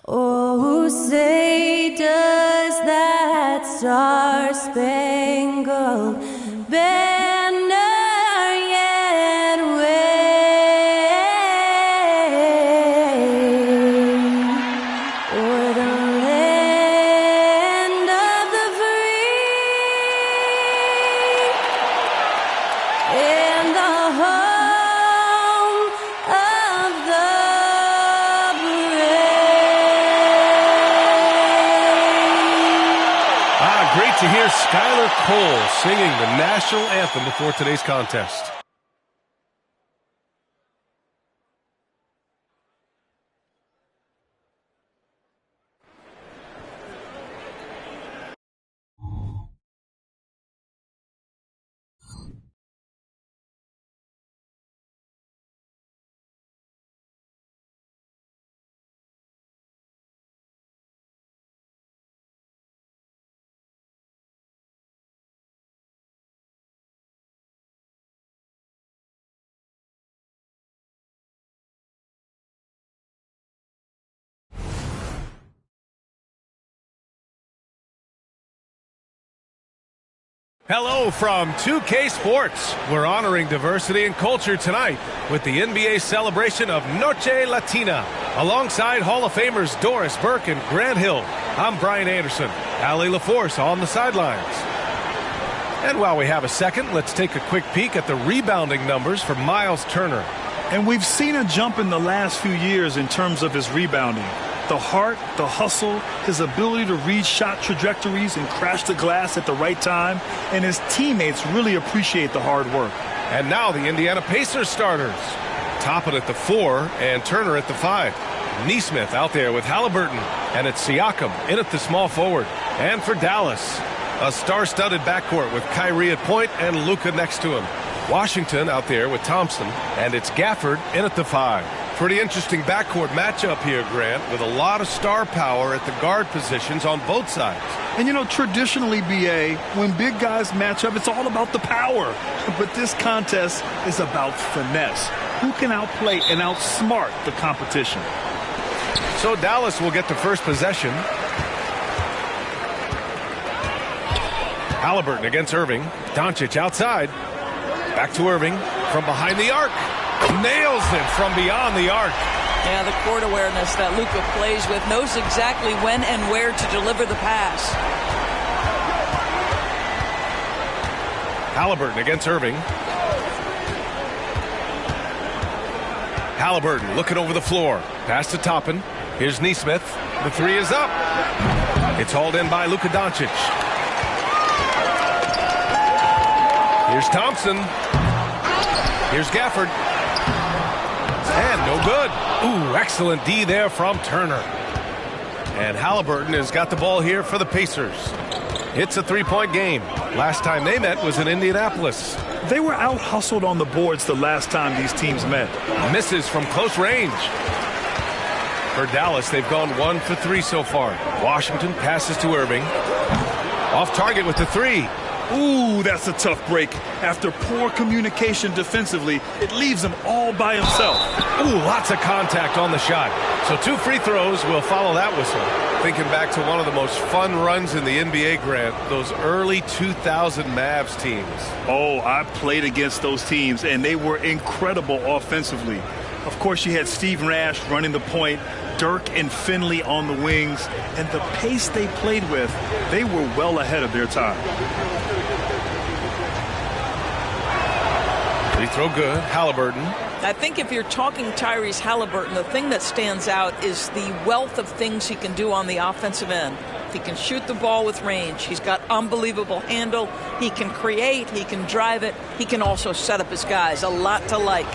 Oh, say does that star-spangled banner yet wave o'er the land of the free and the home of the Great to hear Skylar Cole singing the national anthem before today's contest. Hello from 2K Sports. We're honoring diversity and culture tonight with the NBA celebration of Noche Latina. Alongside Hall of Famers Doris Burke and Grant Hill, I'm Brian Anderson. Allie LaForce on the sidelines. And while we have a second, let's take a quick peek at the rebounding numbers for Miles Turner. And we've seen a jump in the last few years in terms of his rebounding. The heart, the hustle, his ability to read shot trajectories and crash the glass at the right time, and his teammates really appreciate the hard work. And now the Indiana Pacers starters. Toppin at the 4 and Turner at the 5. Nesmith out there with Halliburton, and it's Siakam in at the small forward. And for Dallas, a star-studded backcourt with Kyrie at point and Luka next to him. Washington out there with Thompson, and it's Gafford in at the 5. Pretty interesting backcourt matchup here, Grant, with a lot of star power at the guard positions on both sides. And, you know, traditionally, B.A., when big guys match up, it's all about the power. But this contest is about finesse. Who can outplay and outsmart the competition? So Dallas will get the first possession. Halliburton against Irving. Doncic outside. Back to Irving from behind the arc. Nails it from beyond the arc. Yeah, the court awareness that Luka plays with, knows exactly when and where to deliver the pass. Halliburton against Irving. Halliburton looking over the floor. Pass to Toppin. Here's Nesmith. The 3 is up. It's hauled in by Luka Doncic. Here's Thompson. Here's Gafford. And no good. Ooh, excellent D there from Turner. And Halliburton has got the ball here for the Pacers. It's a 3-point game. Last time they met was in Indianapolis. They were out-hustled on the boards the last time these teams met. Misses from close range. For Dallas, they've gone 1 for 3 so far. Washington passes to Irving. Off target with the 3. Ooh, that's a tough break. After poor communication defensively, it leaves him all by himself. Ooh, lots of contact on the shot. So 2 free throws will follow that whistle. Thinking back to one of the most fun runs in the NBA, Grant, those early 2000 Mavs teams. Oh, I played against those teams, and they were incredible offensively. Of course, you had Steve Nash running the point, Dirk and Finley on the wings, and the pace they played with, they were well ahead of their time. Free throw good. Halliburton. I think if you're talking Tyrese Halliburton, the thing that stands out is the wealth of things he can do on the offensive end. He can shoot the ball with range. He's got unbelievable handle. He can create. He can drive it. He can also set up his guys. A lot to like.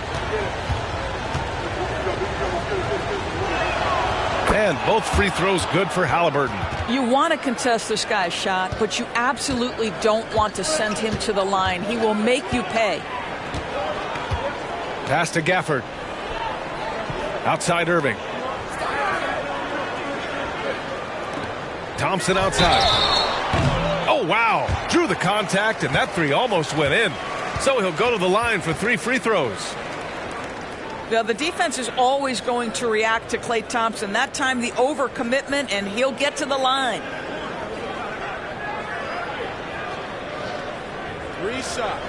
And both free throws good for Halliburton. You want to contest this guy's shot, but you absolutely don't want to send him to the line. He will make you pay. Pass to Gafford. Outside Irving. Thompson outside. Oh, wow. Drew the contact, and that 3 almost went in. So he'll go to the line for 3 free throws. Now, the defense is always going to react to Klay Thompson. That time, the overcommitment, and he'll get to the line. Reset.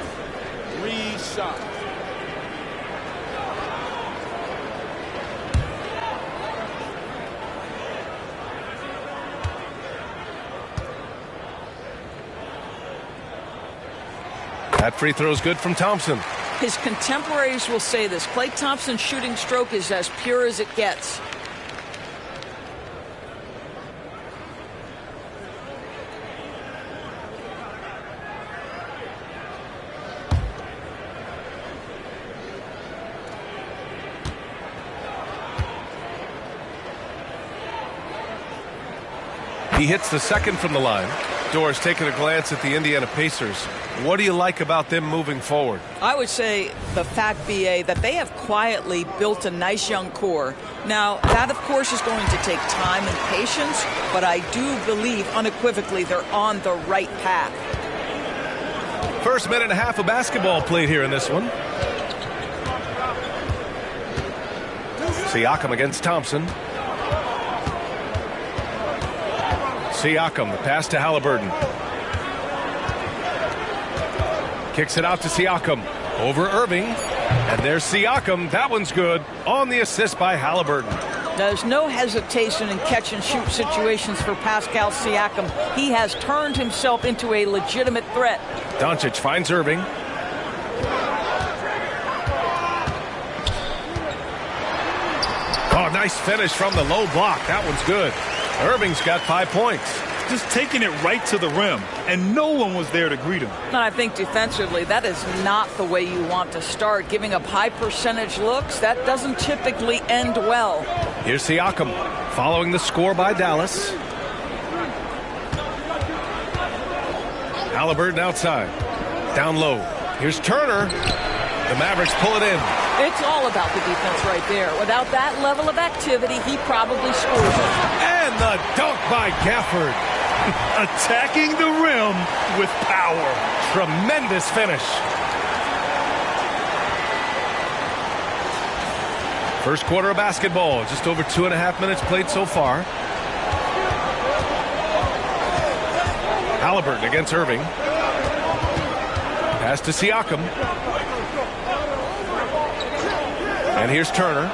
That free throw is good from Thompson. His contemporaries will say this. Klay Thompson's shooting stroke is as pure as it gets. He hits the second from the line. Doris taking a glance at the Indiana Pacers. What do you like about them moving forward? I would say the fact, B.A., that they have quietly built a nice young core. Now, that, of course, is going to take time and patience, but I do believe unequivocally they're on the right path. First minute and a half of basketball played here in this one. Siakam against Thompson. Siakam, the pass to Halliburton. Kicks it out to Siakam. Over Irving. And there's Siakam. That one's good. On the assist by Halliburton. There's no hesitation in catch-and-shoot situations for Pascal Siakam. He has turned himself into a legitimate threat. Doncic finds Irving. Oh, nice finish from the low block. That one's good. Irving's got 5 points. Just taking it right to the rim, and no one was there to greet him. And I think defensively, that is not the way you want to start. Giving up high percentage looks, that doesn't typically end well. Here's Siakam following the score by Dallas. Halliburton outside. Down low. Here's Turner. The Mavericks pull it in. It's all about the defense right there. Without that level of activity, he probably scores it. And the dunk by Gafford. Attacking the rim with power. Tremendous finish. First quarter of basketball. Just over 2.5 minutes played so far. Halliburton against Irving. Pass to Siakam. And here's Turner.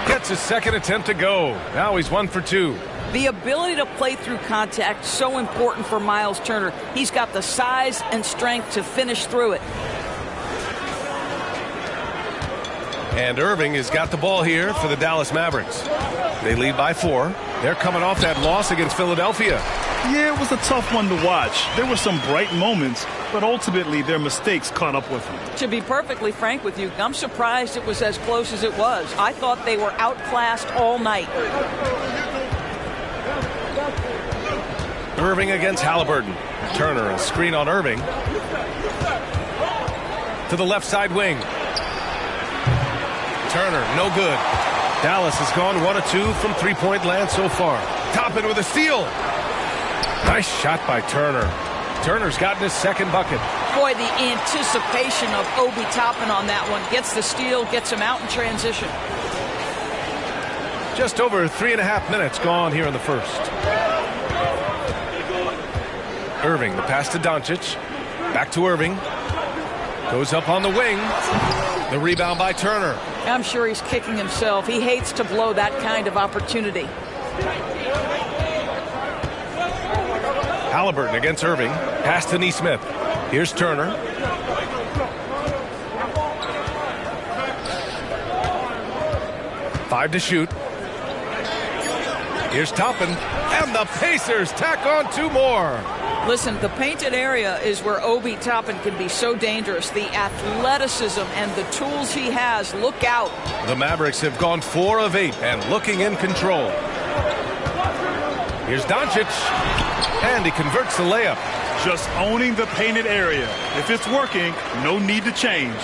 Gets his second attempt to go. Now he's 1 for 2. The ability to play through contact, so important for Miles Turner. He's got the size and strength to finish through it. And Irving has got the ball here for the Dallas Mavericks. They lead by 4. They're coming off that loss against Philadelphia. Yeah, it was a tough one to watch. There were some bright moments, but ultimately their mistakes caught up with them. To be perfectly frank with you, I'm surprised it was as close as it was. I thought they were outclassed all night. Irving against Halliburton. Turner, a screen on Irving. To the left side wing. Turner, no good. Dallas has gone 1 of 2 from three-point land so far. Toppin with a steal. Nice shot by Turner. Turner's gotten his second bucket. Boy, the anticipation of Obi Toppin on that one. Gets the steal, gets him out in transition. Just over 3.5 minutes gone here in the first. Irving, the pass to Doncic. Back to Irving. Goes up on the wing. The rebound by Turner. I'm sure he's kicking himself. He hates to blow that kind of opportunity. Halliburton against Irving. Pass to Nesmith. Here's Turner. Five to shoot. Here's Toppin. And the Pacers tack on 2 more. Listen, the painted area is where Obi Toppin can be so dangerous. The athleticism and the tools he has. Look out. The Mavericks have gone 4 of 8 and looking in control. Here's Doncic. And he converts the layup. Just owning the painted area. If it's working, no need to change.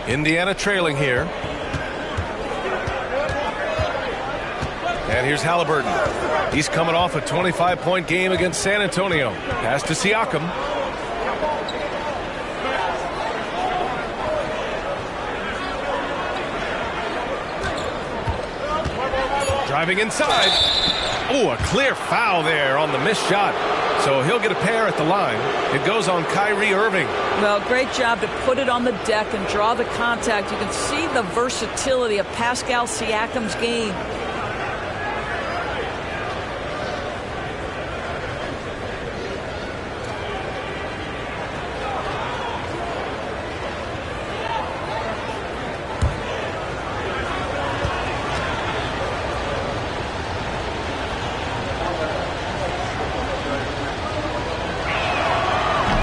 Indiana trailing here. And here's Halliburton. He's coming off a 25-point game against San Antonio. Pass to Siakam. Driving inside. Oh, a clear foul there on the missed shot. So he'll get a pair at the line. It goes on Kyrie Irving. Well, great job to put it on the deck and draw the contact. You can see the versatility of Pascal Siakam's game.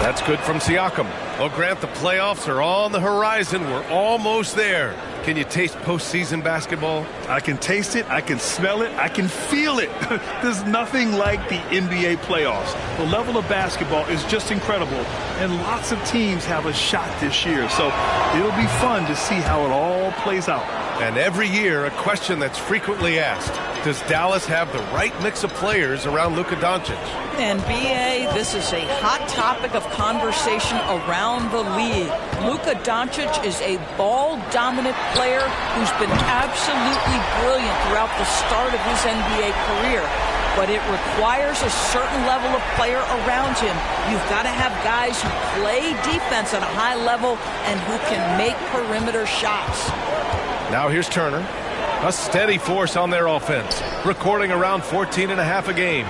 That's good from Siakam. Well, Grant, the playoffs are on the horizon. We're almost there. Can you taste postseason basketball? I can taste it, I can smell it, I can feel it. There's nothing like the NBA playoffs. The level of basketball is just incredible, and lots of teams have a shot this year. So it'll be fun to see how it all plays out. And every year, a question that's frequently asked. Does Dallas have the right mix of players around Luka Doncic? And BA, this is a hot topic of conversation around the league. Luka Doncic is a ball-dominant player who's been absolutely brilliant throughout the start of his NBA career. But it requires a certain level of player around him. You've got to have guys who play defense at a high level and who can make perimeter shots. Now here's Turner. A steady force on their offense, recording around 14.5 a game.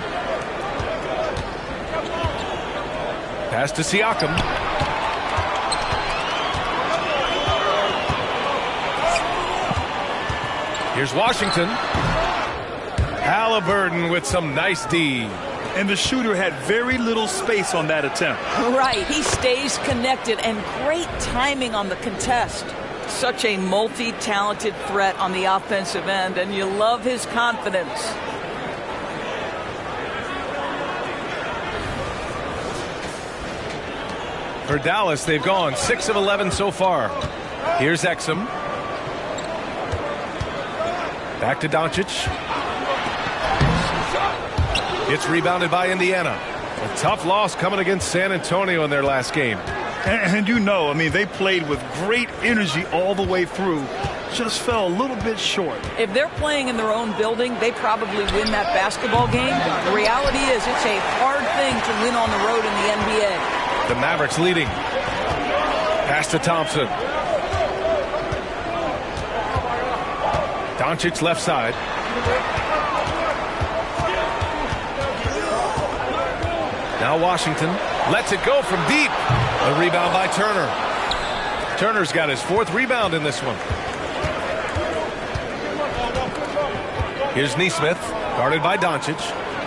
Pass to Siakam. Here's Washington. Halliburton with some nice D. And the shooter had very little space on that attempt. Right, he stays connected, and great timing on the contest. Such a multi-talented threat on the offensive end, and you love his confidence. For Dallas, they've gone 6 of 11 so far. Here's Exum. Back to Doncic. It's rebounded by Indiana. A tough loss coming against San Antonio in their last game. And you know, I mean, they played with great energy all the way through. Just fell a little bit short. If they're playing in their own building, they probably win that basketball game. The reality is it's a hard thing to win on the road in the NBA. The Mavericks leading. Pass to Thompson. Doncic left side. Now Washington lets it go from deep. A rebound by Turner. Turner's got his 4th rebound in this one. Here's Nesmith, guarded by Doncic.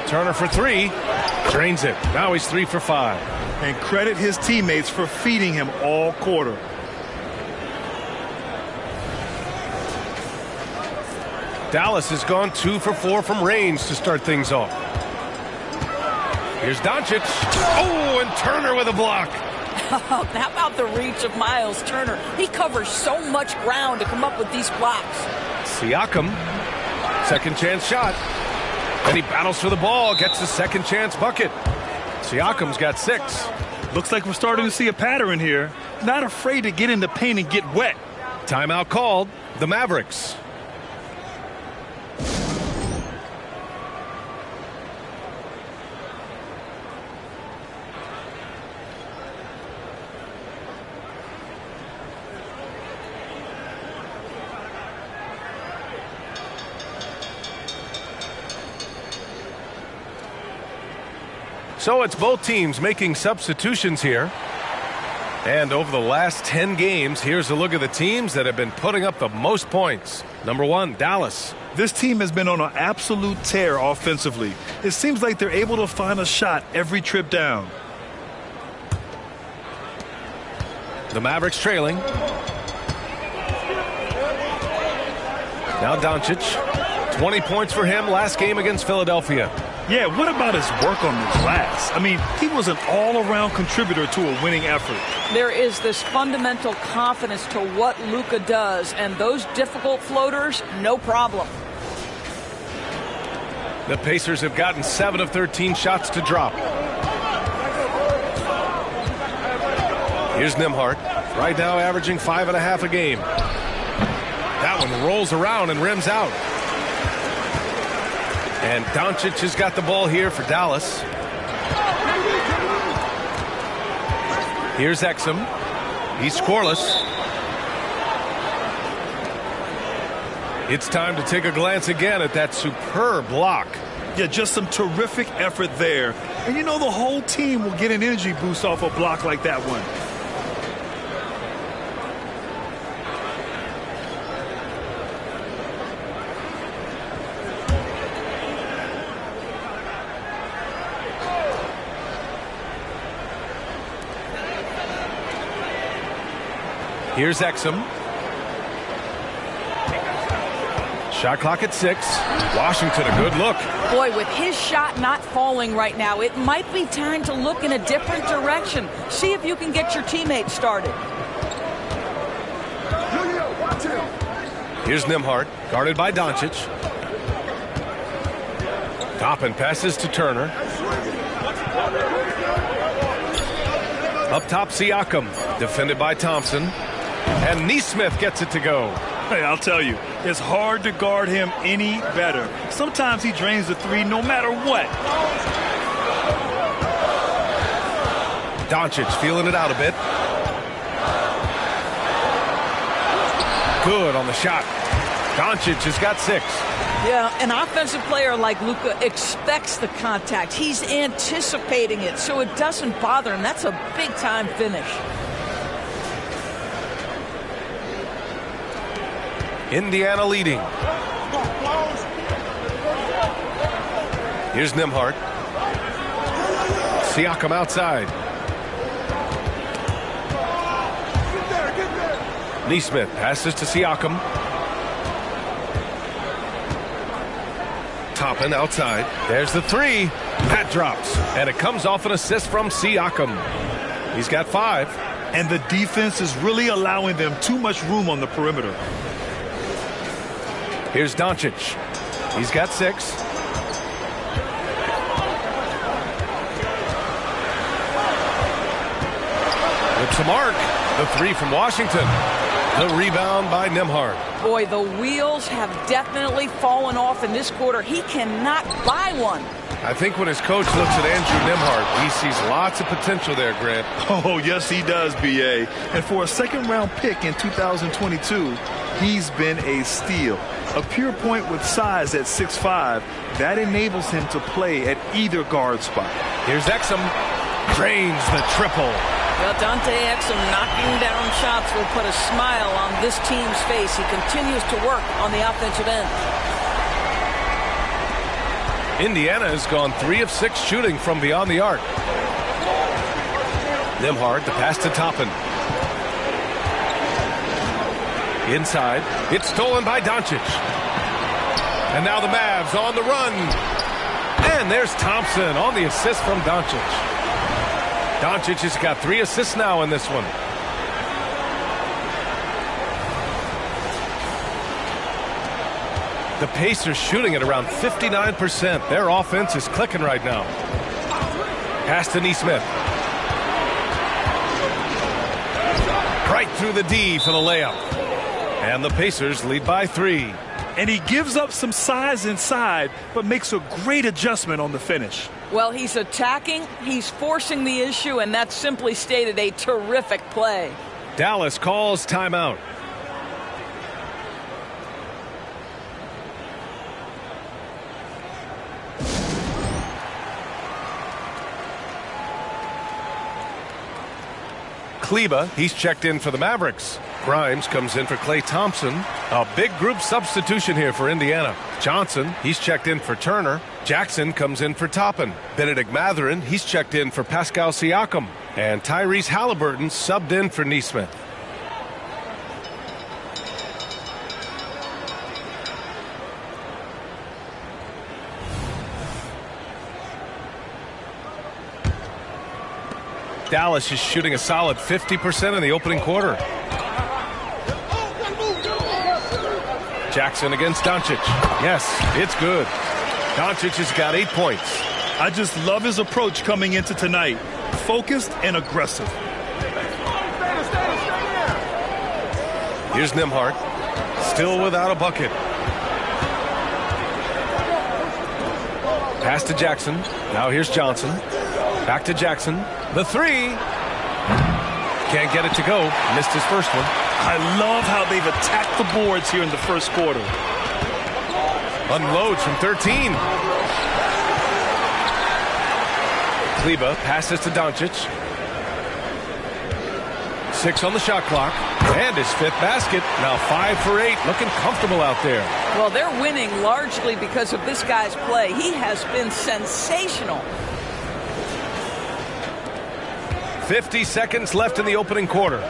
Turner for 3. Drains it. Now he's 3 for 5. And credit his teammates for feeding him all quarter. Dallas has gone 2 for 4 from range to start things off. Here's Doncic. Oh, and Turner with a block. How about the reach of Miles Turner? He covers so much ground to come up with these blocks. Siakam, second chance shot. Then he battles for the ball, gets the second chance bucket. Siakam's got 6. Looks like we're starting to see a pattern here. Not afraid to get in the paint and get wet. Timeout called. The Mavericks. So it's both teams making substitutions here. And over the last 10 games, here's a look at the teams that have been putting up the most points. Number 1, Dallas. This team has been on an absolute tear offensively. It seems like they're able to find a shot every trip down. The Mavericks trailing. Now Doncic. 20 points for him last game against Philadelphia. Yeah, what about his work on the glass? I mean, he was an all-around contributor to a winning effort. There is this fundamental confidence to what Luka does, and those difficult floaters, no problem. The Pacers have gotten 7 of 13 shots to drop. Here's Nembhard, right now averaging 5.5 a game. That one rolls around and rims out. And Doncic has got the ball here for Dallas. Here's Exum. He's scoreless. It's time to take a glance again at that superb block. Yeah, just some terrific effort there. And you know the whole team will get an energy boost off a block like that one. Here's Exum. Shot clock at 6. Washington, a good look. Boy, with his shot not falling right now, it might be time to look in a different direction. See if you can get your teammates started. Here's Nembhard, guarded by Doncic. Toppin passes to Turner. Up top, Siakam, defended by Thompson. And Nesmith gets it to go. Hey, I'll tell you, it's hard to guard him any better. Sometimes he drains the three no matter what. Doncic feeling it out a bit. Good on the shot. Doncic has got 6. Yeah, an offensive player like Luka expects the contact. He's anticipating it, so it doesn't bother him. That's a big-time finish. Indiana leading. Here's Nembhard. Siakam outside. Nesmith passes to Siakam. Toppin outside. There's the 3. That drops. And it comes off an assist from Siakam. He's got 5. And the defense is really allowing them too much room on the perimeter. Here's Doncic. He's got 6. It's a mark. The 3 from Washington. The rebound by Nembhard. Boy, the wheels have definitely fallen off in this quarter. He cannot buy one. I think when his coach looks at Andrew Nembhard, he sees lots of potential there, Grant. Oh, yes, he does, B.A. And for a second-round pick in 2022, he's been a steal. A pure point with size at 6'5", that enables him to play at either guard spot. Here's Exum. Drains the triple. Well, Dante Exum knocking down shots will put a smile on this team's face. He continues to work on the offensive end. Indiana has gone 3 of 6 shooting from beyond the arc. Nembhard, the pass to Toppin. Inside, it's stolen by Doncic. And now the Mavs on the run. And there's Thompson on the assist from Doncic. Doncic has got 3 assists now in this one. The Pacers shooting at around 59%. Their offense is clicking right now. Pass to Nesmith. Right through the D for the layup. And the Pacers lead by 3. And he gives up some size inside, but makes a great adjustment on the finish. Well, he's attacking, he's forcing the issue, and that's simply stated a terrific play. Dallas calls timeout. Kleba, he's checked in for the Mavericks. Grimes comes in for Klay Thompson. A big group substitution here for Indiana. Johnson, he's checked in for Turner. Jackson comes in for Toppin. Benedict Mathurin, he's checked in for Pascal Siakam. And Tyrese Halliburton subbed in for Nesmith. Dallas is shooting a solid 50% in the opening quarter. Jackson against Doncic. Yes, it's good. Doncic has got 8 points. I just love his approach coming into tonight. Focused and aggressive. Here's Nembhard. Still without a bucket. Pass to Jackson. Now here's Johnson. Back to Jackson. The three. Can't get it to go. Missed his first one. I love how they've attacked the boards here in the first quarter. Unloads from 13. Kleba passes to Doncic. 6 on the shot clock. And his 5th basket. Now 5 for 8. Looking comfortable out there. Well, they're winning largely because of this guy's play. He has been sensational. 50 seconds left in the opening quarter.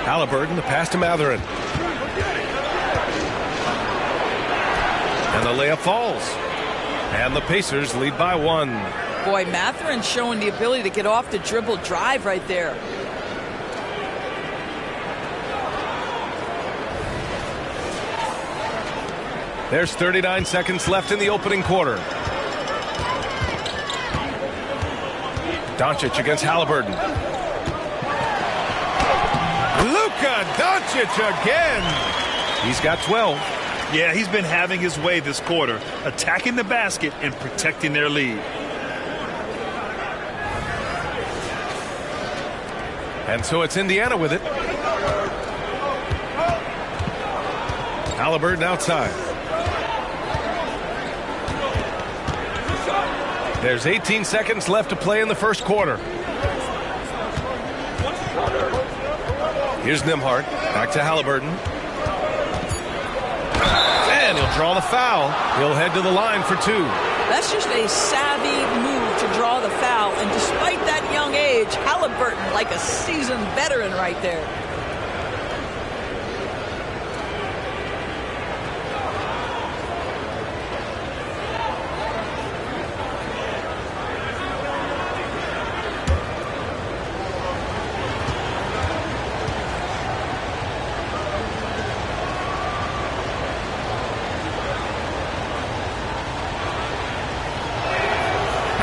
Haliburton, the pass to Mathurin. And the layup falls. And the Pacers lead by 1. Boy, Mathurin's showing the ability to get off the dribble drive right there. There's 39 seconds left in the opening quarter. Doncic against Haliburton. Luka Doncic again. He's got 12. Yeah, he's been having his way this quarter, attacking the basket and protecting their lead. And so it's Indiana with it. Haliburton outside. There's 18 seconds left to play in the first quarter. Here's Nembhard. Back to Haliburton. And he'll draw the foul. He'll head to the line for 2. That's just a savvy move to draw the foul. And despite that young age, Haliburton like a seasoned veteran right there.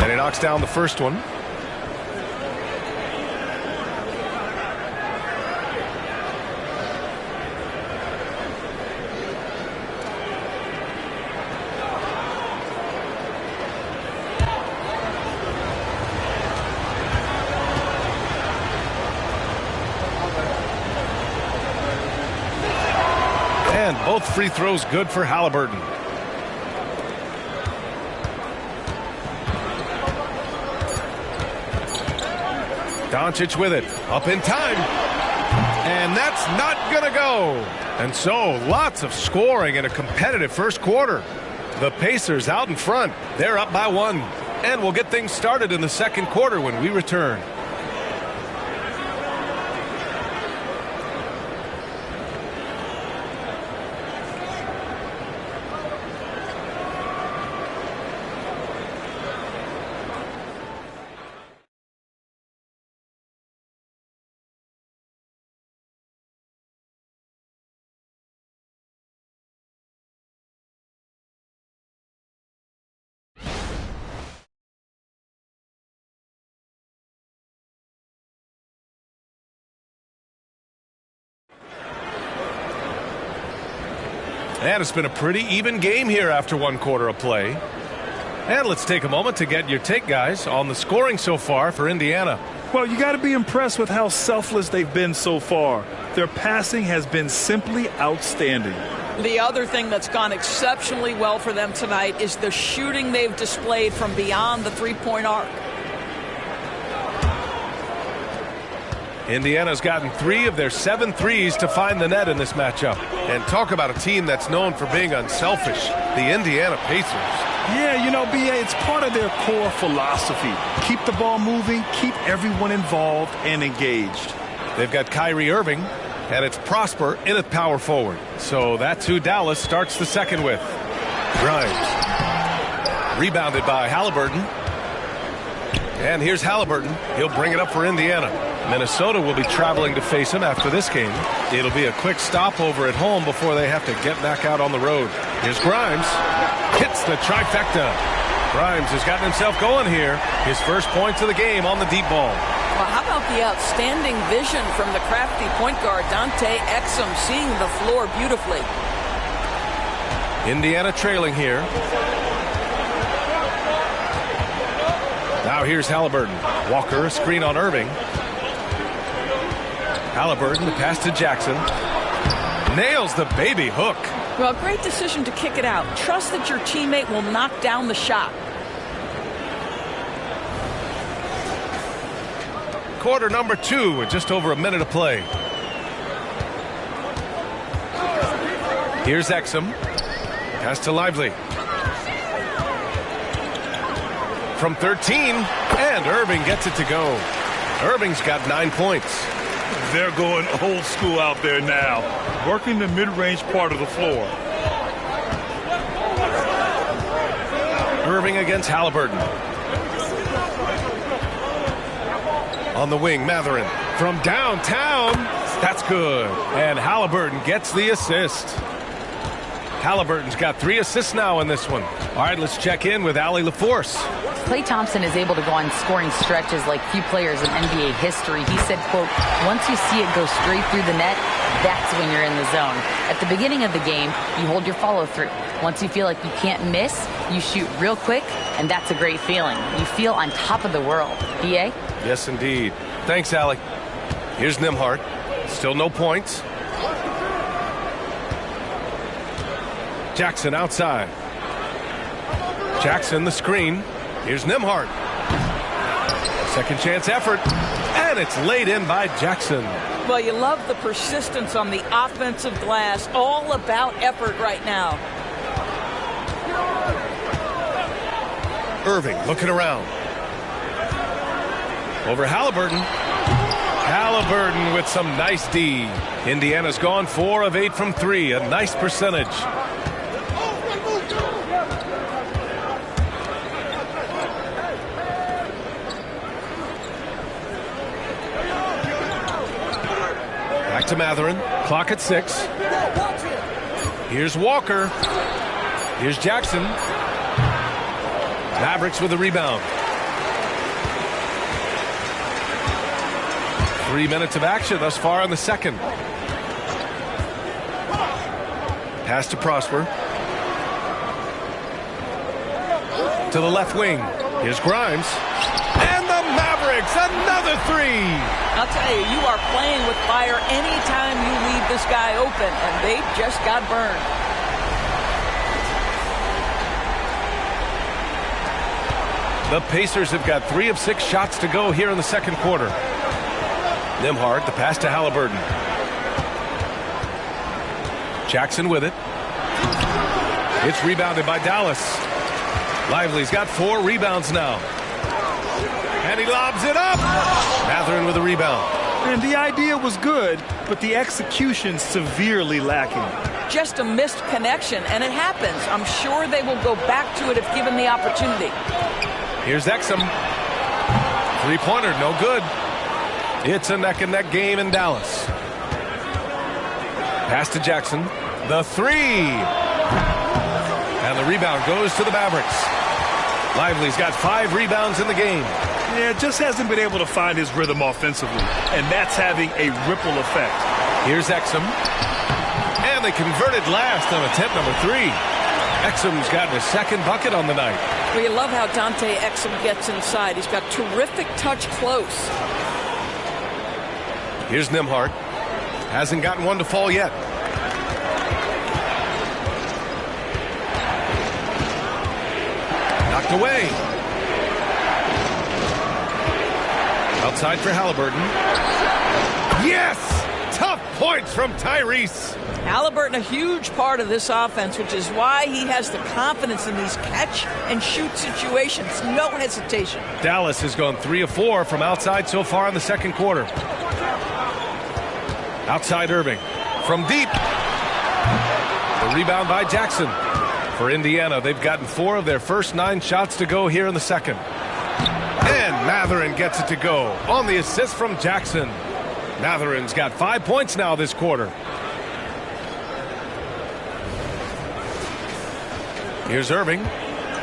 And he knocks down the first one. And both free throws good for Haliburton. Doncic with it. Up in time. And that's not going to go. And so lots of scoring in a competitive first quarter. The Pacers out in front. They're up by 1. And we'll get things started in the second quarter when we return. And it's been a pretty even game here after 1 quarter of play. And let's take a moment to get your take, guys, on the scoring so far for Indiana. Well, you got to be impressed with how selfless they've been so far. Their passing has been simply outstanding. The other thing that's gone exceptionally well for them tonight is the shooting they've displayed from beyond the three-point arc. Indiana's gotten 3 of their 7 threes to find the net in this matchup. And talk about a team that's known for being unselfish, the Indiana Pacers. Yeah, you know, B.A., it's part of their core philosophy. Keep the ball moving, keep everyone involved and engaged. They've got Kyrie Irving, and it's Prosper in at power forward. So that's who Dallas starts the second with. Grimes. Rebounded by Haliburton. And here's Haliburton. He'll bring it up for Indiana. Minnesota will be traveling to face him after this game. It'll be a quick stopover at home before they have to get back out on the road. Here's Grimes. Hits the trifecta. Grimes has gotten himself going here. His first points of the game on the deep ball. Well, how about the outstanding vision from the crafty point guard, Dante Exum, seeing the floor beautifully. Indiana trailing here. Now here's Halliburton. Walker, a screen on Irving. Halliburton, the pass to Jackson. Nails the baby hook. Well, great decision to kick it out. Trust that your teammate will knock down the shot. Quarter number 2 with just over a minute to play. Here's Exum. Pass to Lively. From 13, and Irving gets it to go. Irving's got 9 points. They're going old school out there now, working the mid-range part of the floor. Irving against Halliburton. On the wing, Matherin. From downtown, that's good. And Halliburton gets the assist. Halliburton's got 3 assists now in this one. All right, let's check in with Allie LaForce. Klay Thompson is able to go on scoring stretches like few players in NBA history. He said, quote, once you see it go straight through the net, that's when you're in the zone. At the beginning of the game, you hold your follow through. Once you feel like you can't miss, you shoot real quick, and that's a great feeling. You feel on top of the world. BA? Yes, indeed. Thanks, Allie. Here's Nembhard. Still no points. Jackson outside. Jackson the screen. Here's Nembhard. Second chance effort. And it's laid in by Jackson. Well, you love the persistence on the offensive glass. All about effort right now. Irving looking around. Over Halliburton. Halliburton with some nice D. Indiana's gone 4 of 8 from 3. A nice percentage. Back to Matherin. Clock at 6. Here's Walker. Here's Jackson. Mavericks with a rebound. 3 minutes of action thus far in the second. Pass to Prosper. To the left wing. Here's Grimes. And the Mavericks, another 3. I'll tell you, you are playing with fire anytime you leave this guy open, and they just got burned. The Pacers have got 3 of 6 shots to go here in the second quarter. Nembhard, the pass to Halliburton. Jackson with it. It's rebounded by Dallas. Lively's got 4 rebounds now. And he lobs it up. Matherin with a rebound. And the idea was good, but the execution severely lacking. Just a missed connection, and it happens. I'm sure they will go back to it if given the opportunity. Here's Exum. 3-pointer, no good. It's a neck-and-neck game in Dallas. Pass to Jackson. The 3. And the rebound goes to the Mavericks. Lively's got 5 rebounds in the game. Yeah, just hasn't been able to find his rhythm offensively, and that's having a ripple effect. Here's Exum. And they converted last on attempt number 3. Exum's gotten his second bucket on the night. Well, you love how Dante Exum gets inside. He's got terrific touch close. Here's Nembhard. Hasn't gotten one to fall yet. Knocked away. Outside for Halliburton. Yes! Tough points from Tyrese. Halliburton, a huge part of this offense, which is why he has the confidence in these catch-and-shoot situations. No hesitation. Dallas has gone 3 of 4 from outside so far in the second quarter. Outside Irving. From deep. The rebound by Jackson. For Indiana, they've gotten 4 of their first 9 shots to go here in the second. And Mathurin gets it to go on the assist from Jackson. Mathurin's got 5 points now this quarter. Here's Irving.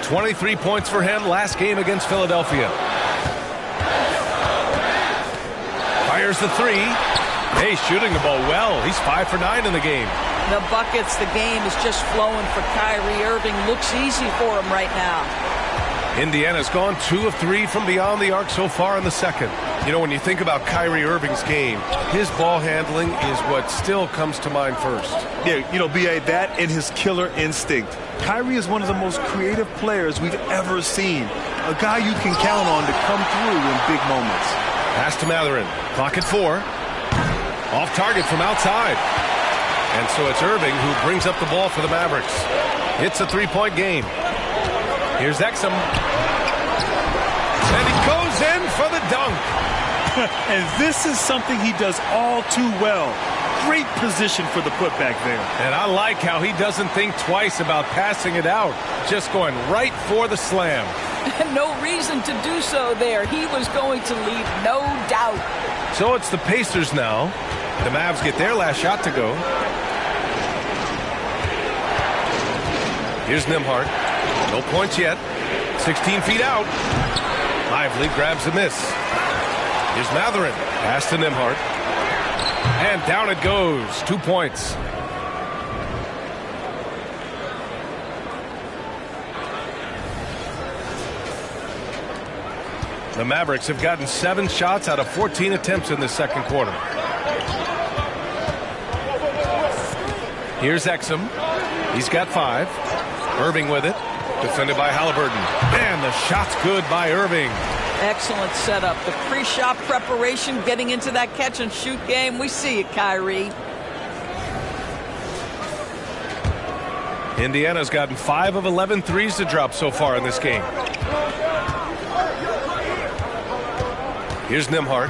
23 points for him last game against Philadelphia. Fires the three. Hey, shooting the ball well. He's 5 for 9 in the game. The buckets, the game is just flowing for Kyrie Irving. Looks easy for him right now. Indiana's gone 2 of 3 from beyond the arc so far in the second. You know, when you think about Kyrie Irving's game, his ball handling is what still comes to mind first. Yeah, you know, B.A., that and his killer instinct. Kyrie is one of the most creative players we've ever seen. A guy you can count on to come through in big moments. Pass to Mathurin. Clock at 4. Off target from outside. And so it's Irving who brings up the ball for the Mavericks. It's a 3-point game. Here's Exum. And he goes in for the dunk. And this is something he does all too well. Great position for the putback there. And I like how he doesn't think twice about passing it out. Just going right for the slam. No reason to do so there. He was going to leave, no doubt. So it's the Pacers now. The Mavs get their last shot to go. Here's Nembhard. No points yet. 16 feet out. Lively grabs a miss. Here's Mathurin. Pass to Nembhard. And down it goes. 2 points. The Mavericks have gotten 7 shots out of 14 attempts in the second quarter. Here's Exum. He's got 5. Irving with it. Defended by Halliburton. And the shot's good by Irving. Excellent setup. The pre-shot preparation, getting into that catch-and-shoot game. We see it, Kyrie. Indiana's gotten 5 of 11 threes to drop so far in this game. Here's Nembhard.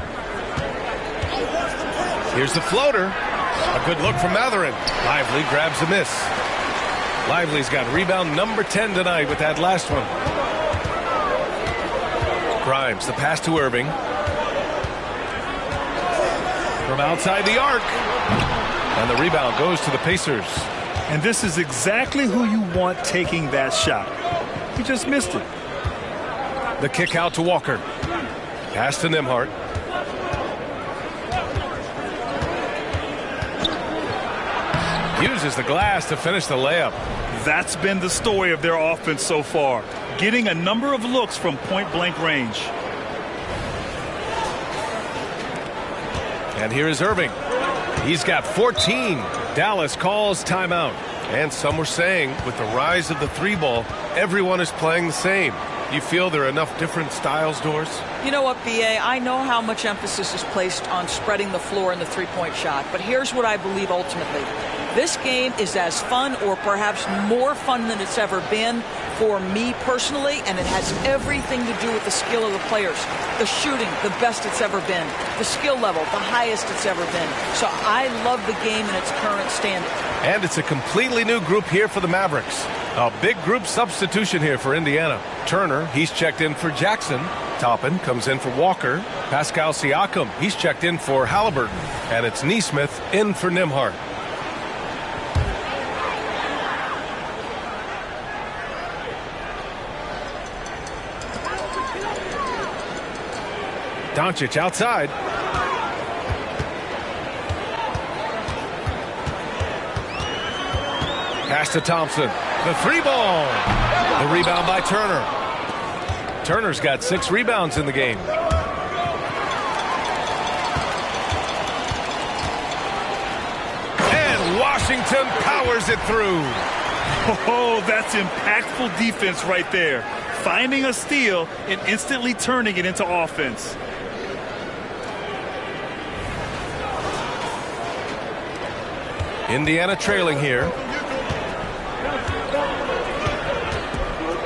Here's the floater. A good look from Mathurin. Lively grabs the miss. Lively's got rebound number 10 tonight with that last one. Grimes, the pass to Irving. From outside the arc. And the rebound goes to the Pacers. And this is exactly who you want taking that shot. He just missed it. The kick out to Walker. Pass to Nembhard. Uses the glass to finish the layup. That's been the story of their offense so far. Getting a number of looks from point-blank range. And here is Irving. He's got 14. Dallas calls timeout. And some were saying with the rise of the 3-ball, everyone is playing the same. You feel there are enough different styles, Doris? You know what, B.A.? I know how much emphasis is placed on spreading the floor in the three-point shot, but here's what I believe ultimately. This game is as fun or perhaps more fun than it's ever been for me personally, and it has everything to do with the skill of the players. The shooting, the best it's ever been. The skill level, the highest it's ever been. So I love the game in its current standing. And it's a completely new group here for the Mavericks. A big group substitution here for Indiana. Turner, he's checked in for Jackson. Toppin comes in for Walker. Pascal Siakam, he's checked in for Halliburton. And it's Nesmith in for Nembhard. Doncic outside. Pass to Thompson. The 3-ball. The rebound by Turner. Turner's got 6 rebounds in the game. And Washington powers it through. Oh, that's impactful defense right there. Finding a steal and instantly turning it into offense. Indiana trailing here.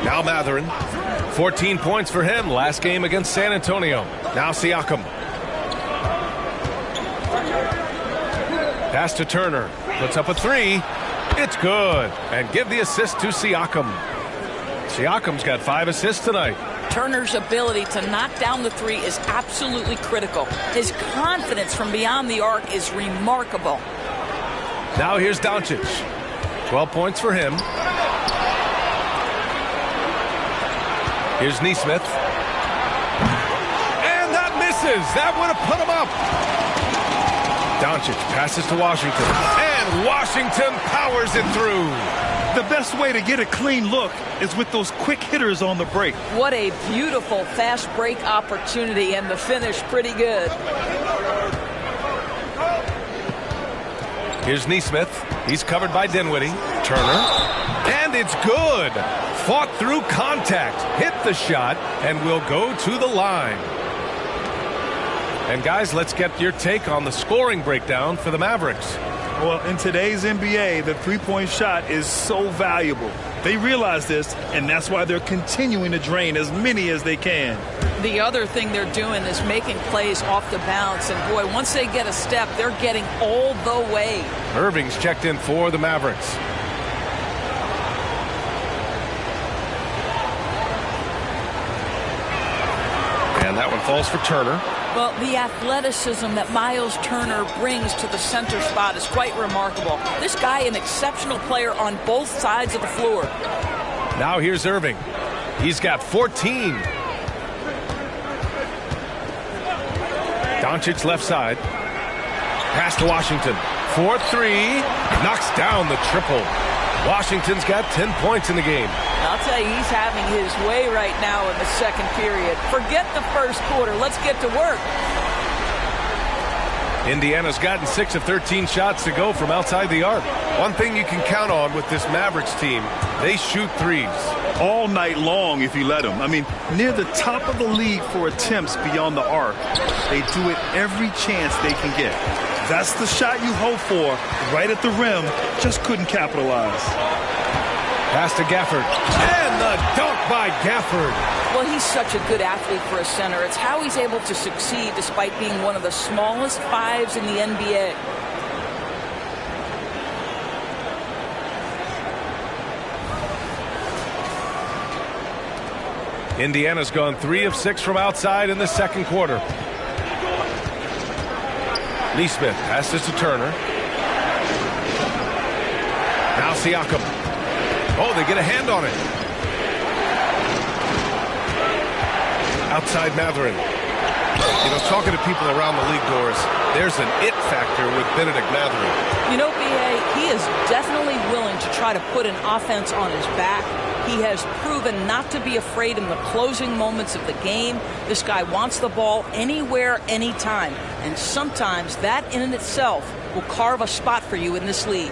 Now Mathurin. 14 points for him last game against San Antonio. Now Siakam. Pass to Turner. Puts up a 3. It's good. And give the assist to Siakam. Siakam's got 5 assists tonight. Turner's ability to knock down the three is absolutely critical. His confidence from beyond the arc is remarkable. Now here's Doncic. 12 points for him. Here's Neesmith. And that misses. That would have put him up. Doncic passes to Washington. And Washington powers it through. The best way to get a clean look is with those quick hitters on the break. What a beautiful fast break opportunity, and the finish pretty good. Here's Neesmith. He's covered by Dinwiddie. Turner. And it's good. Fought through contact. Hit the shot and will go to the line. And guys, let's get your take on the scoring breakdown for the Mavericks. Well, in today's NBA, the three-point shot is so valuable. They realize this, and that's why they're continuing to drain as many as they can. The other thing they're doing is making plays off the bounce, and boy, once they get a step, they're getting all the way. Irving's checked in for the Mavericks. And that one falls for Turner. Well, the athleticism that Miles Turner brings to the center spot is quite remarkable. This guy, an exceptional player on both sides of the floor. Now here's Irving. He's got 14. Doncic left side. Pass to Washington. 4-3. Knocks down the triple. Washington's got 10 points in the game. I'll tell you, he's having his way right now in the second period. Forget the first quarter. Let's get to work. Indiana's gotten 6 of 13 shots to go from outside the arc. One thing you can count on with this Mavericks team, they shoot threes. All night long if you let them. I mean, near the top of the league for attempts beyond the arc. They do it every chance they can get. That's the shot you hope for, right at the rim. Just couldn't capitalize. Pass to Gafford. And the dunk by Gafford. Well, he's such a good athlete for a center. It's how he's able to succeed despite being one of the smallest fives in the NBA. Indiana's gone 3 of 6 from outside in the second quarter. Neesmith passes to Turner. Now Siakam. Oh, they get a hand on it. Outside Matherin. You know, talking to people around the league, Doris, there's an it factor with Benedict Matherin. You know, B.A., he is definitely willing to try to put an offense on his back. He has proven not to be afraid in the closing moments of the game. This guy wants the ball anywhere, anytime. And sometimes that in itself will carve a spot for you in this league.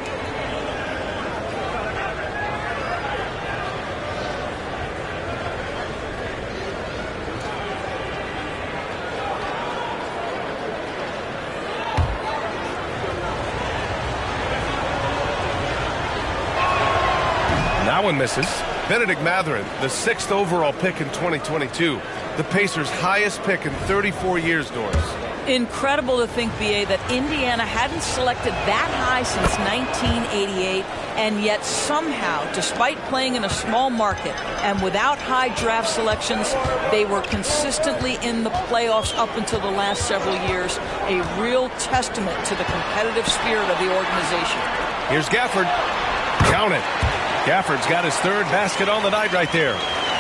That one misses. Benedict Matherin, the 6th overall pick in 2022. The Pacers' highest pick in 34 years, Doris. Incredible to think, B.A., that Indiana hadn't selected that high since 1988, and yet somehow, despite playing in a small market and without high draft selections, they were consistently in the playoffs up until the last several years. A real testament to the competitive spirit of the organization. Here's Gafford. Count it. Gafford's got his 3rd basket on the night right there.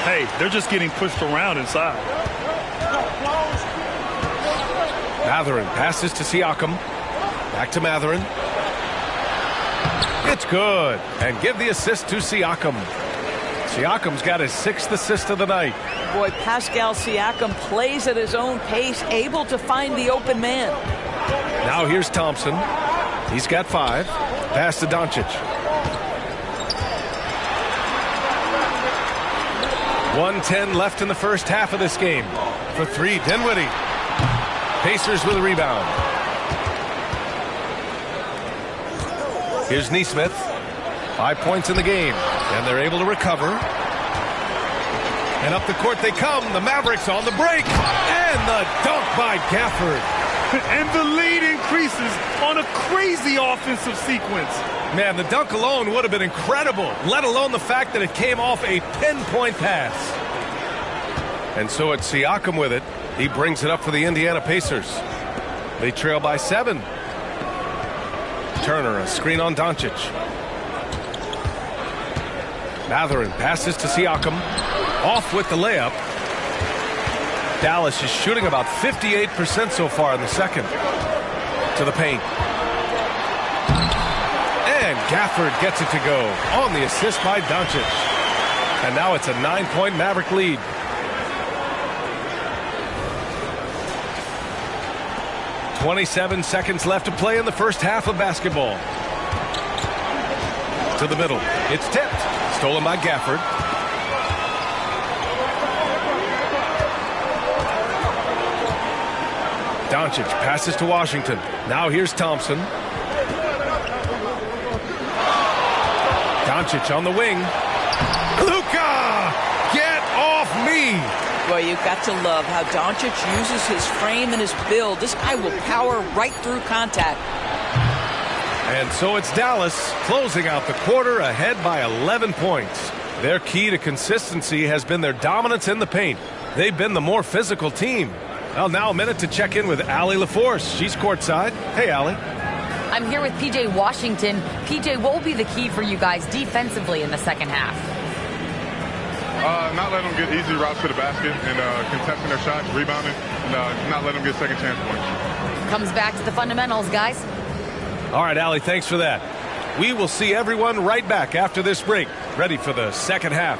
Hey, they're just getting pushed around inside. Matherin passes to Siakam. Back to Matherin. It's good. And give the assist to Siakam. Siakam's got his 6th assist of the night. Boy, Pascal Siakam plays at his own pace, able to find the open man. Now here's Thompson. He's got 5. Pass to Doncic. 1:10 left in the first half of this game. For 3, Dinwiddie. Pacers with a rebound. Here's Neesmith. 5 points in the game. And they're able to recover. And up the court they come. The Mavericks on the break. And the dunk by Gafford. And the lead increases on a crazy offensive sequence. Man, the dunk alone would have been incredible, let alone the fact that it came off a pinpoint pass. And so it's Siakam with it. He brings it up for the Indiana Pacers. They trail by 7. Turner, a screen on Doncic. Mathurin passes to Siakam. Off with the layup. Dallas is shooting about 58% so far in the second. To the paint. And Gafford gets it to go on the assist by Doncic. And now it's a 9-point Maverick lead. "27 seconds left to play in the first half of basketball. To the middle. It's tipped. Stolen by Gafford. Doncic passes to Washington. Now here's Thompson. Doncic on the wing. Luka! Get off me! Boy, you've got to love how Doncic uses his frame and his build. This guy will power right through contact. And so it's Dallas closing out the quarter ahead by 11 points. Their key to consistency has been their dominance in the paint. They've been the more physical team. Well, now a minute to check in with Allie LaForce. She's courtside. Hey, Allie. I'm here with PJ Washington. PJ, what will be the key for you guys defensively in the second half? Not letting them get easy routes to the basket and contesting their shots, rebounding, and not letting them get second chance points. Comes back to the fundamentals, guys. All right, Allie, thanks for that. We will see everyone right back after this break, ready for the second half.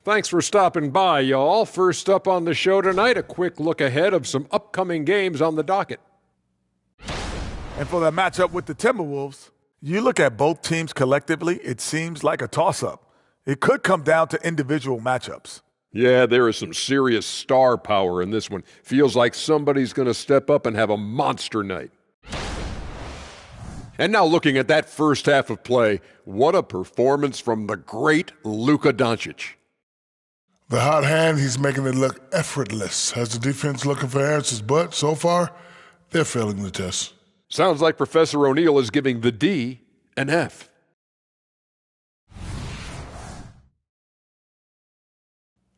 Thanks for stopping by, y'all. First up on the show tonight, a quick look ahead of some upcoming games on the docket. And for that matchup with the Timberwolves, you look at both teams collectively, it seems like a toss-up. It could come down to individual matchups. Yeah, there is some serious star power in this one. Feels like somebody's going to step up and have a monster night. And now looking at that first half of play, what a performance from the great Luka Doncic. The hot hand, he's making it look effortless. Has the defense looking for answers, but so far, they're failing the test. Sounds like Professor O'Neal is giving the D an F.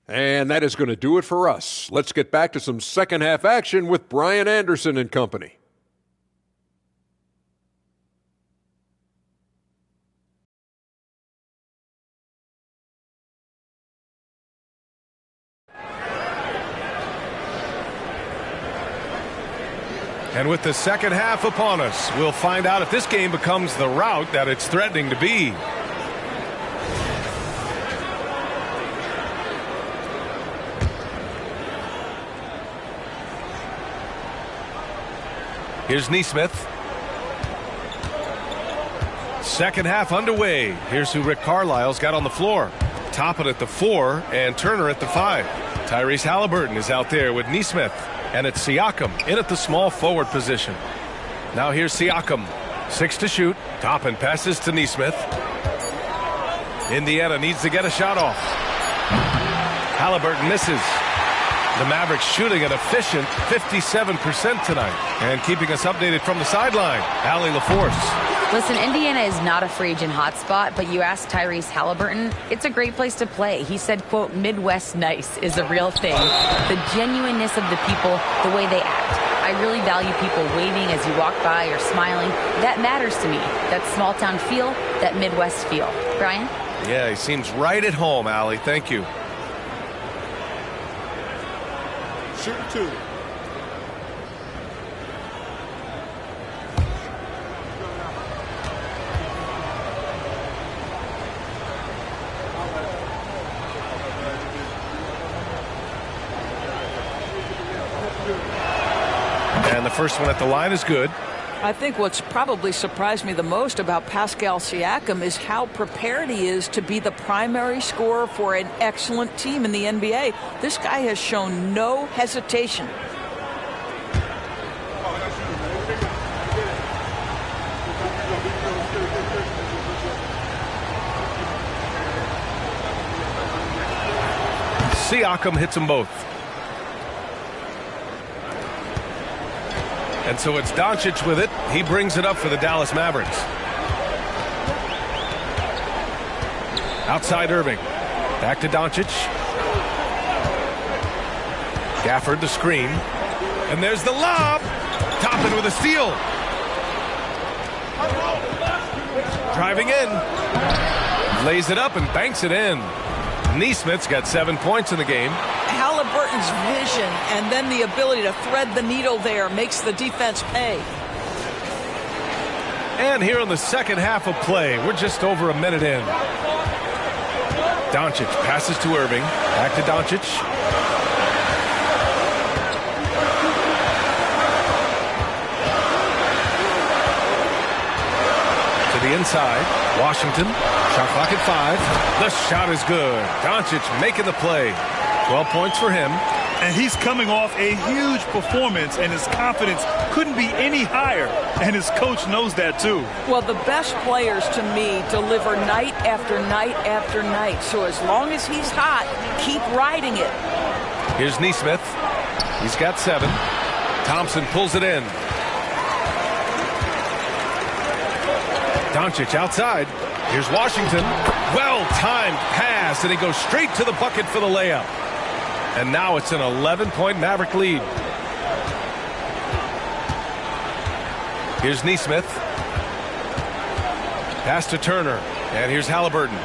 And that is going to do it for us. Let's get back to some second half action with Brian Anderson and company. And with the second half upon us, we'll find out if this game becomes the rout that it's threatening to be. Here's Neesmith. Second half underway. Here's who Rick Carlisle's got on the floor. Toppin at the 4 and Turner at the 5. Tyrese Halliburton is out there with Neesmith. And it's Siakam in at the small forward position. Now here's Siakam. 6 to shoot. Toppin passes to Neesmith. Indiana needs to get a shot off. Halliburton misses. The Mavericks shooting an efficient 57% tonight. And keeping us updated from the sideline, Allie LaForce. Listen, Indiana is not a free agent hotspot, but you ask Tyrese Halliburton, it's a great place to play. He said, quote, Midwest nice is a real thing. The genuineness of the people, the way they act. I really value people waving as you walk by or smiling. That matters to me. That small town feel, that Midwest feel. Brian? Yeah, he seems right at home, Allie. Thank you. Shooting 2. And the first one at the line is good. I think what's probably surprised me the most about Pascal Siakam is how prepared he is to be the primary scorer for an excellent team in the NBA. This guy has shown no hesitation. Siakam hits them both. And so it's Doncic with it. He brings it up for the Dallas Mavericks. Outside Irving. Back to Doncic. Gafford the screen. And there's the lob. Toppin with a steal. Driving in. Lays it up and banks it in. Neesmith's got 7 points in the game. Halliburton's vision and then the ability to thread the needle there makes the defense pay. And here in the second half of play, we're just over a minute in. Doncic passes to Irving. Back to Doncic. To the inside. Washington. Shot clock at 5. The shot is good. Doncic making the play. 12 points for him. And he's coming off a huge performance, and his confidence couldn't be any higher. And his coach knows that, too. Well, the best players, to me, deliver night after night after night. So as long as he's hot, keep riding it. Here's Neesmith. He's got 7. Thompson pulls it in. Doncic outside. Here's Washington. Well-timed pass, and he goes straight to the bucket for the layup. And now it's an 11-point Maverick lead. Here's Neesmith. Pass to Turner. And here's Halliburton.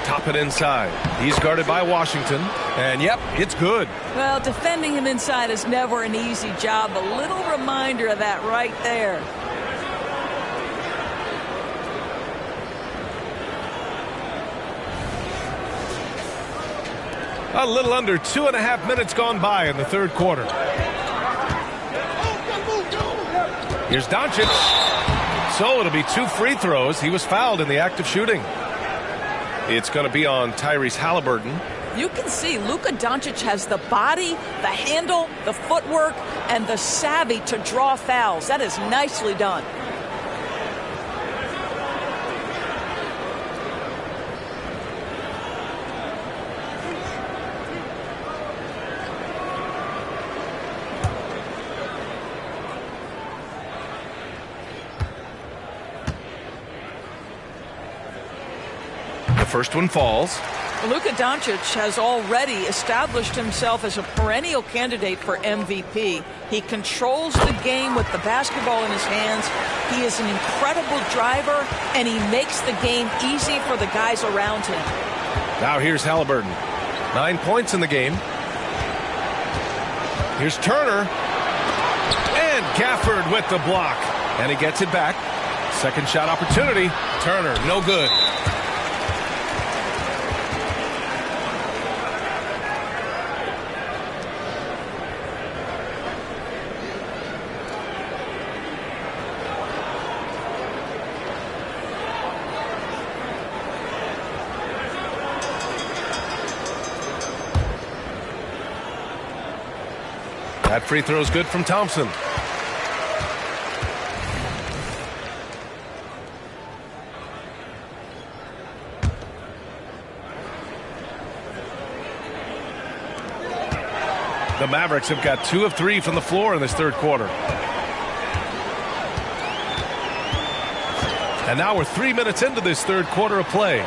Top it inside. He's guarded by Washington. And yep, it's good. Well, defending him inside is never an easy job. A little reminder of that right there. A little under 2.5 minutes gone by in the third quarter. Here's Doncic. So it'll be 2 free throws. He was fouled in the act of shooting. It's going to be on Tyrese Halliburton. You can see Luka Doncic has the body, the handle, the footwork, and the savvy to draw fouls. That is nicely done. The first one falls. Luka Doncic has already established himself as a perennial candidate for MVP. He controls the game with the basketball in his hands. He is an incredible driver, and he makes the game easy for the guys around him. Now here's Halliburton. 9 points in the game. Here's Turner. And Gafford with the block. And he gets it back. Second shot opportunity. Turner, no good. That free throw is good from Thompson. The Mavericks have got 2 of 3 from the floor in this third quarter. And now we're 3 minutes into this third quarter of play.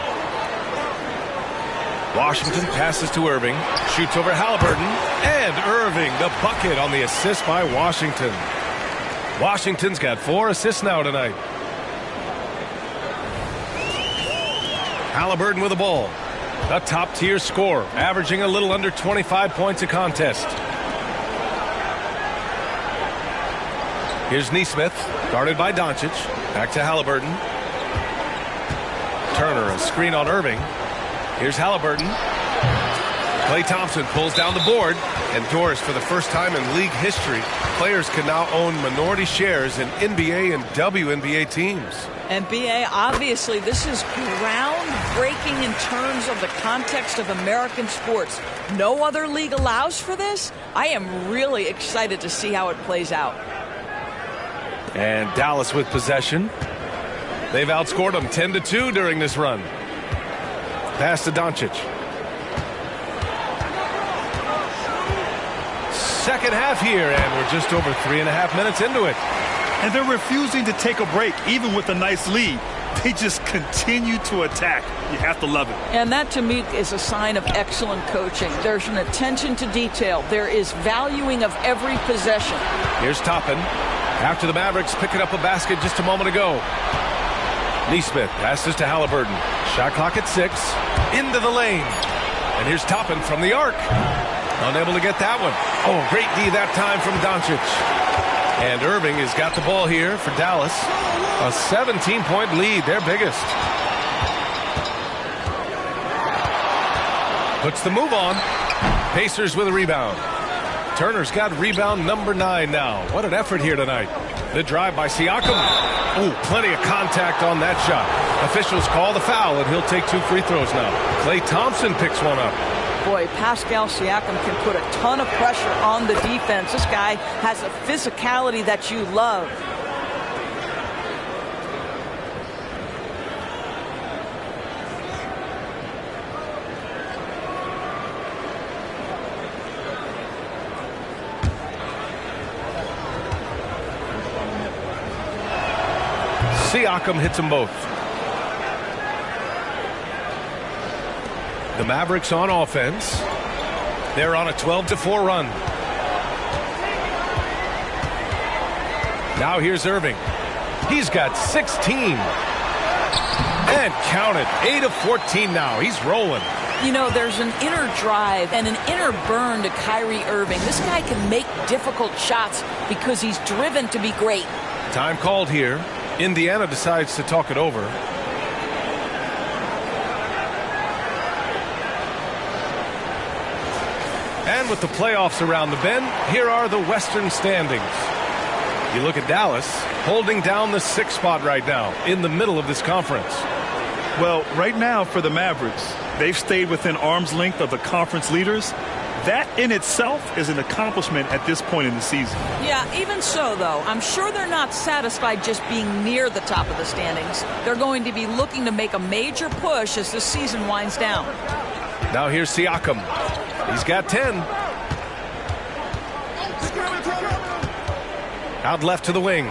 Washington passes to Irving, shoots over Halliburton, and Irving the bucket on the assist by Washington. Washington's got 4 assists now tonight. Halliburton with the ball. A top-tier scorer, averaging a little under 25 points a contest. Here's Neesmith, guarded by Doncic. Back to Halliburton. Turner, a screen on Irving. Here's Halliburton. Klay Thompson pulls down the board. And Doris, for the first time in league history, players can now own minority shares in NBA and WNBA teams. NBA, obviously, this is groundbreaking in terms of the context of American sports. No other league allows for this. I am really excited to see how it plays out. And Dallas with possession. They've outscored them 10-2 during this run. Pass to Doncic. Second half here, and we're just over 3.5 minutes into it. And they're refusing to take a break, even with a nice lead. They just continue to attack. You have to love it. And that, to me, is a sign of excellent coaching. There's an attention to detail. There is valuing of every possession. Here's Toppin. After the Mavericks picking up a basket just a moment ago. Neesmith passes to Halliburton. Shot clock at 6. Into the lane. And here's Toppin from the arc. Unable to get that one. Oh, great D that time from Doncic. And Irving has got the ball here for Dallas. A 17-point lead, their biggest. Puts the move on. Pacers with a rebound. Turner's got rebound number 9 now. What an effort here tonight. The drive by Siakam. Oh, plenty of contact on that shot. Officials call the foul, and he'll take 2 free throws now. Klay Thompson picks one up. Boy, Pascal Siakam can put a ton of pressure on the defense. This guy has a physicality that you love. Siakam hits them both. The Mavericks on offense. They're on a 12-4 run. Now here's Irving. He's got 16. And count it, 8 of 14 now. He's rolling. You know, there's an inner drive and an inner burn to Kyrie Irving. This guy can make difficult shots because he's driven to be great. Time called here. Indiana decides to talk it over. And with the playoffs around the bend, here are the Western standings. You look at Dallas, holding down the 6th spot right now, in the middle of this conference. Well, right now for the Mavericks, they've stayed within arm's length of the conference leaders. That in itself is an accomplishment at this point in the season. Yeah, even so, though, I'm sure they're not satisfied just being near the top of the standings. They're going to be looking to make a major push as the season winds down. Now here's Siakam. He's got 10. Out left to the wing.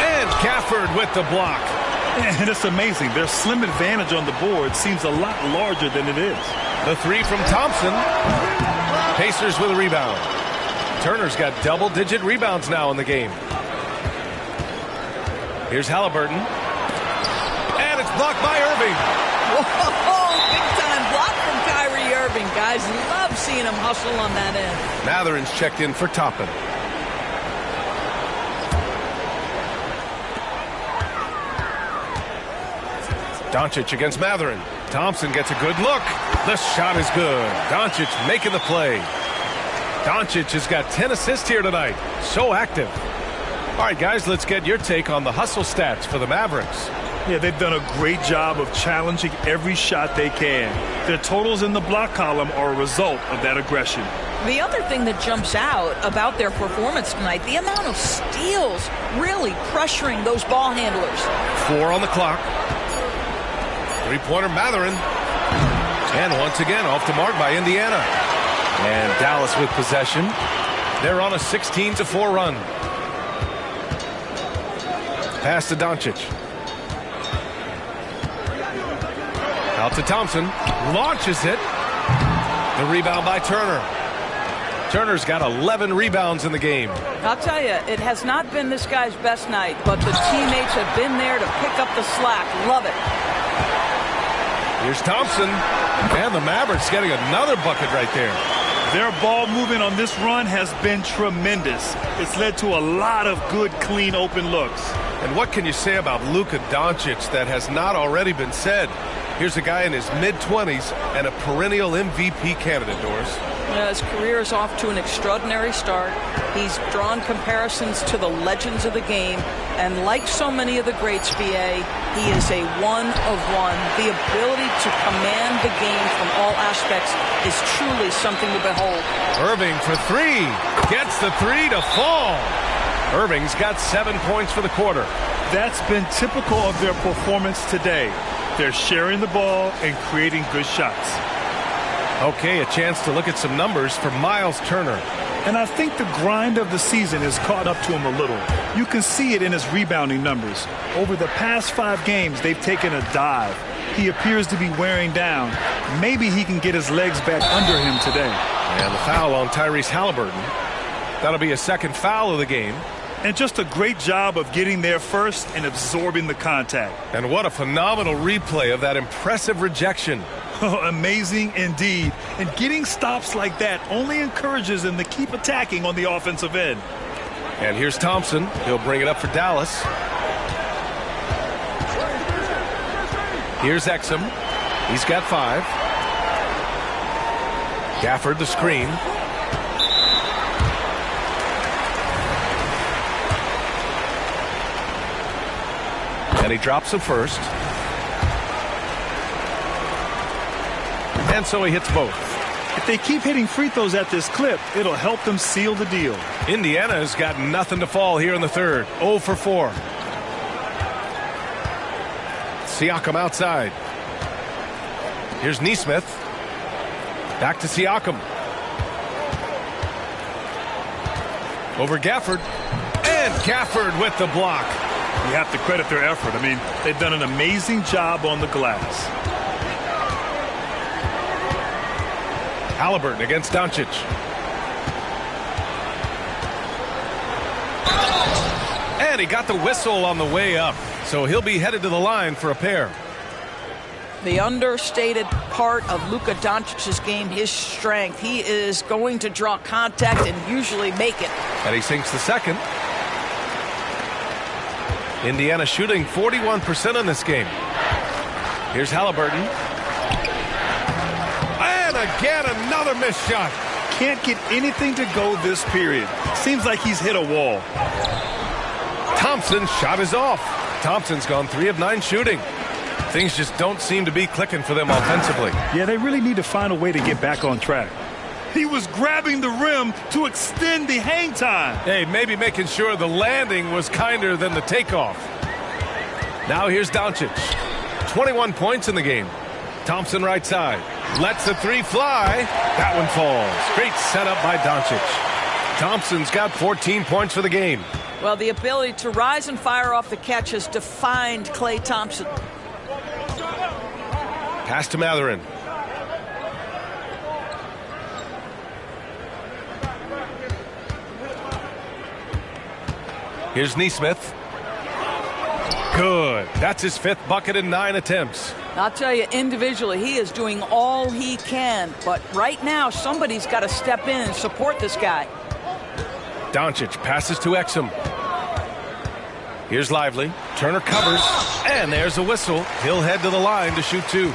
And Gafford with the block. And it's amazing. Their slim advantage on the board seems a lot larger than it is. The 3 from Thompson. Pacers with a rebound. Turner's got double-digit rebounds now in the game. Here's Halliburton. And it's blocked by Irving. Whoa, big-time block from Kyrie Irving. Guys love seeing him hustle on that end. Matherin's checked in for Toppin. Doncic against Matherin. Thompson gets a good look. The shot is good. Doncic making the play. Doncic has got 10 assists here tonight. So active. All right, guys, let's get your take on the hustle stats for the Mavericks. Yeah, they've done a great job of challenging every shot they can. Their totals in the block column are a result of that aggression. The other thing that jumps out about their performance tonight, the amount of steals really pressuring those ball handlers. 4 on the clock. Three-pointer Matherin. And once again, off the mark by Indiana. And Dallas with possession. They're on a 16-4 run. Pass to Doncic. Out to Thompson. Launches it. The rebound by Turner. Turner's got 11 rebounds in the game. I'll tell you, it has not been this guy's best night, but the teammates have been there to pick up the slack. Love it. Here's Thompson. And the Mavericks getting another bucket right there. Their ball movement on this run has been tremendous. It's led to a lot of good, clean, open looks. And what can you say about Luka Doncic that has not already been said? Here's a guy in his mid-20s and a perennial MVP candidate, Doris. His career is off to an extraordinary start. He's drawn comparisons to the legends of the game. And like so many of the greats, BA, he is a one-of-one. The ability to command the game from all aspects is truly something to behold. Irving for 3. Gets the 3 to fall. Irving's got 7 points for the quarter. That's been typical of their performance today. They're sharing the ball and creating good shots. Okay, a chance to look at some numbers for Miles Turner. And I think the grind of the season has caught up to him a little. You can see it in his rebounding numbers. Over the past 5 games, they've taken a dive. He appears to be wearing down. Maybe he can get his legs back under him today. And the foul on Tyrese Halliburton. That'll be a second foul of the game. And just a great job of getting there first and absorbing the contact. And what a phenomenal replay of that impressive rejection. Amazing indeed. And getting stops like that only encourages them to keep attacking on the offensive end. And here's Thompson. He'll bring it up for Dallas. Here's Exum. He's got 5. Gafford the screen. And he drops the first. And so he hits both. If they keep hitting free throws at this clip, it'll help them seal the deal. Indiana has got nothing to fall here in the third. 0 for 4. Siakam outside. Here's Nesmith. Back to Siakam. Over Gafford. And Gafford with the block. You have to credit their effort. I mean, they've done an amazing job on the glass. Halliburton against Doncic. And he got the whistle on the way up. So he'll be headed to the line for a pair. The understated part of Luka Doncic's game, his strength. He is going to draw contact and usually make it. And he sinks the second. Indiana shooting 41% in this game. Here's Halliburton. And again, another missed shot. Can't get anything to go this period. Seems like he's hit a wall. Thompson's shot is off. Thompson's gone 3 of 9 shooting. Things just don't seem to be clicking for them offensively. Yeah, they really need to find a way to get back on track. He was grabbing the rim to extend the hang time. Hey, maybe making sure the landing was kinder than the takeoff. Now here's Doncic. 21 points in the game. Thompson right side. Lets the 3 fly. That one falls. Great setup by Doncic. Thompson's got 14 points for the game. Well, the ability to rise and fire off the catch has defined Klay Thompson. Pass to Matherin. Here's Nesmith. Good. That's his 5th bucket in 9 attempts. I'll tell you, individually, he is doing all he can. But right now, somebody's got to step in and support this guy. Doncic passes to Exum. Here's Lively. Turner covers. And there's a whistle. He'll head to the line to shoot 2.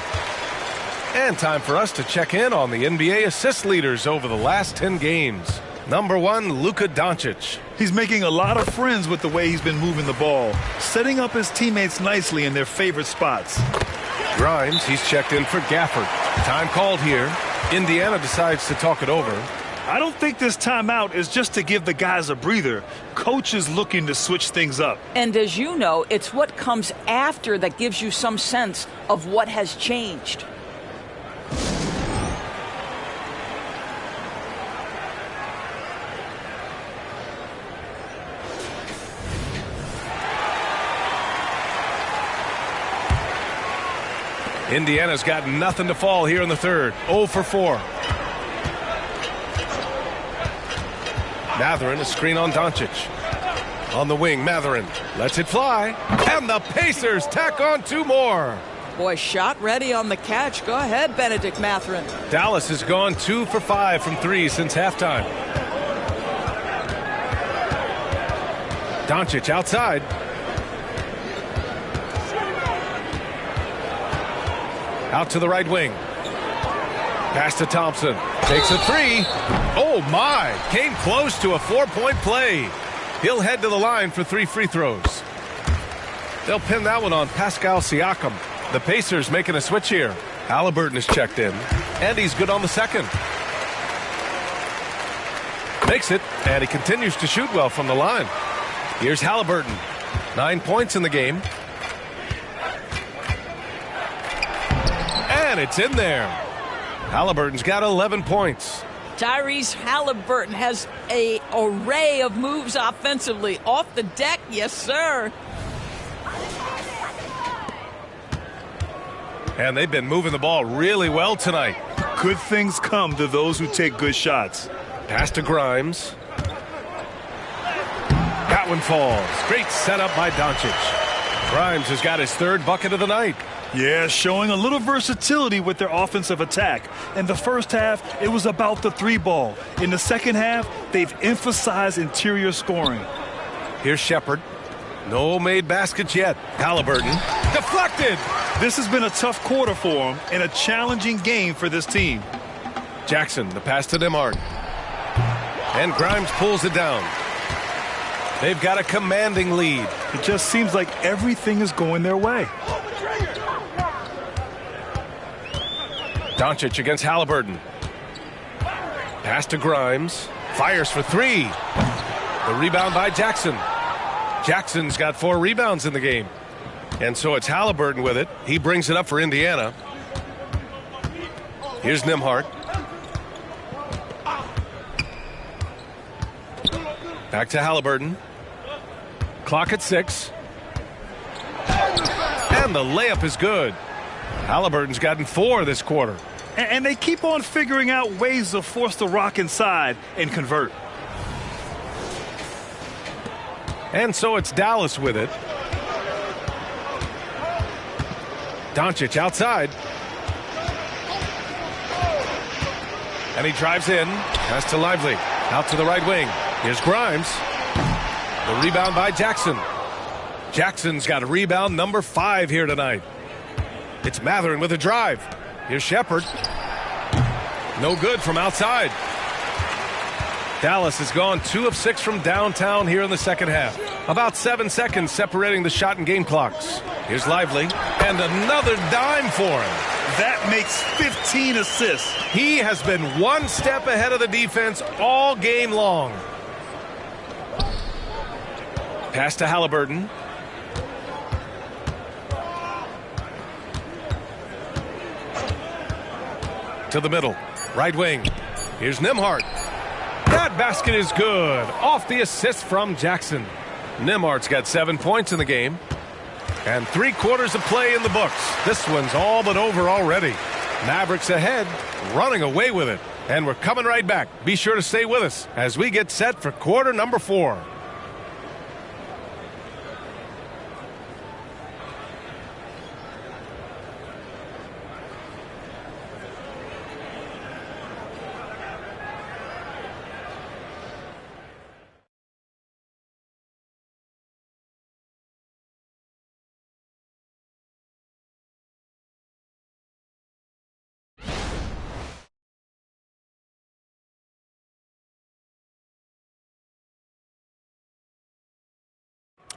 And time for us to check in on the NBA assist leaders over the last 10 games. Number 1, Luka Doncic. He's making a lot of friends with the way he's been moving the ball, setting up his teammates nicely in their favorite spots. Grimes, he's checked in for Gafford. Time called here. Indiana decides to talk it over. I don't think this timeout is just to give the guys a breather. Coach is looking to switch things up. And as you know, it's what comes after that gives you some sense of what has changed. Indiana's got nothing to fall here in the third. 0 for 4. Matherin, a screen on Doncic. On the wing, Matherin lets it fly. And the Pacers tack on 2 more. Boy, shot ready on the catch. Go ahead, Benedict Matherin. Dallas has gone 2 for 5 from 3 since halftime. Doncic outside. Out to the right wing. Pass to Thompson. Takes a 3. Oh, my. Came close to a 4-point play. He'll head to the line for 3 free throws. They'll pin that one on Pascal Siakam. The Pacers making a switch here. Halliburton is checked in. And he's good on the second. Makes it. And he continues to shoot well from the line. Here's Halliburton. 9 points in the game. And it's in there. Halliburton's got 11 points. Tyrese Halliburton has an array of moves offensively. Off the deck, yes, sir. And they've been moving the ball really well tonight. Good things come to those who take good shots. Pass to Grimes. That one falls. Great setup by Doncic. Grimes has got his 3rd bucket of the night. Yeah, showing a little versatility with their offensive attack. In the first half, it was about the 3-ball. In the second half, they've emphasized interior scoring. Here's Shepard. No made baskets yet. Halliburton. Deflected. This has been a tough quarter for him and a challenging game for this team. Jackson, the pass to Nembhard. And Grimes pulls it down. They've got a commanding lead. It just seems like everything is going their way. Doncic against Halliburton. Pass to Grimes. Fires for 3. The rebound by Jackson. Jackson's got 4 rebounds in the game. And so it's Halliburton with it. He brings it up for Indiana. Here's Nembhard. Back to Halliburton. Clock at 6. And the layup is good. Halliburton's gotten 4 this quarter. And they keep on figuring out ways to force the rock inside and convert. And so it's Dallas with it. Doncic outside. And he drives in. Pass to Lively. Out to the right wing. Here's Grimes. The rebound by Jackson. Jackson's got a rebound number 5 here tonight. It's Matherin with a drive. Here's Shepard. No good from outside. Dallas has gone 2 of 6 from downtown here in the second half. About 7 seconds separating the shot and game clocks. Here's Lively. And another dime for him. That makes 15 assists. He has been 1 step ahead of the defense all game long. Pass to Halliburton. To the middle. Right wing. Here's Nembhard. That basket is good. Off the assist from Jackson. Nembhard's got 7 points in the game. And 3 quarters of play in the books. This one's all but over already. Mavericks ahead, running away with it. And we're coming right back. Be sure to stay with us as we get set for quarter number 4.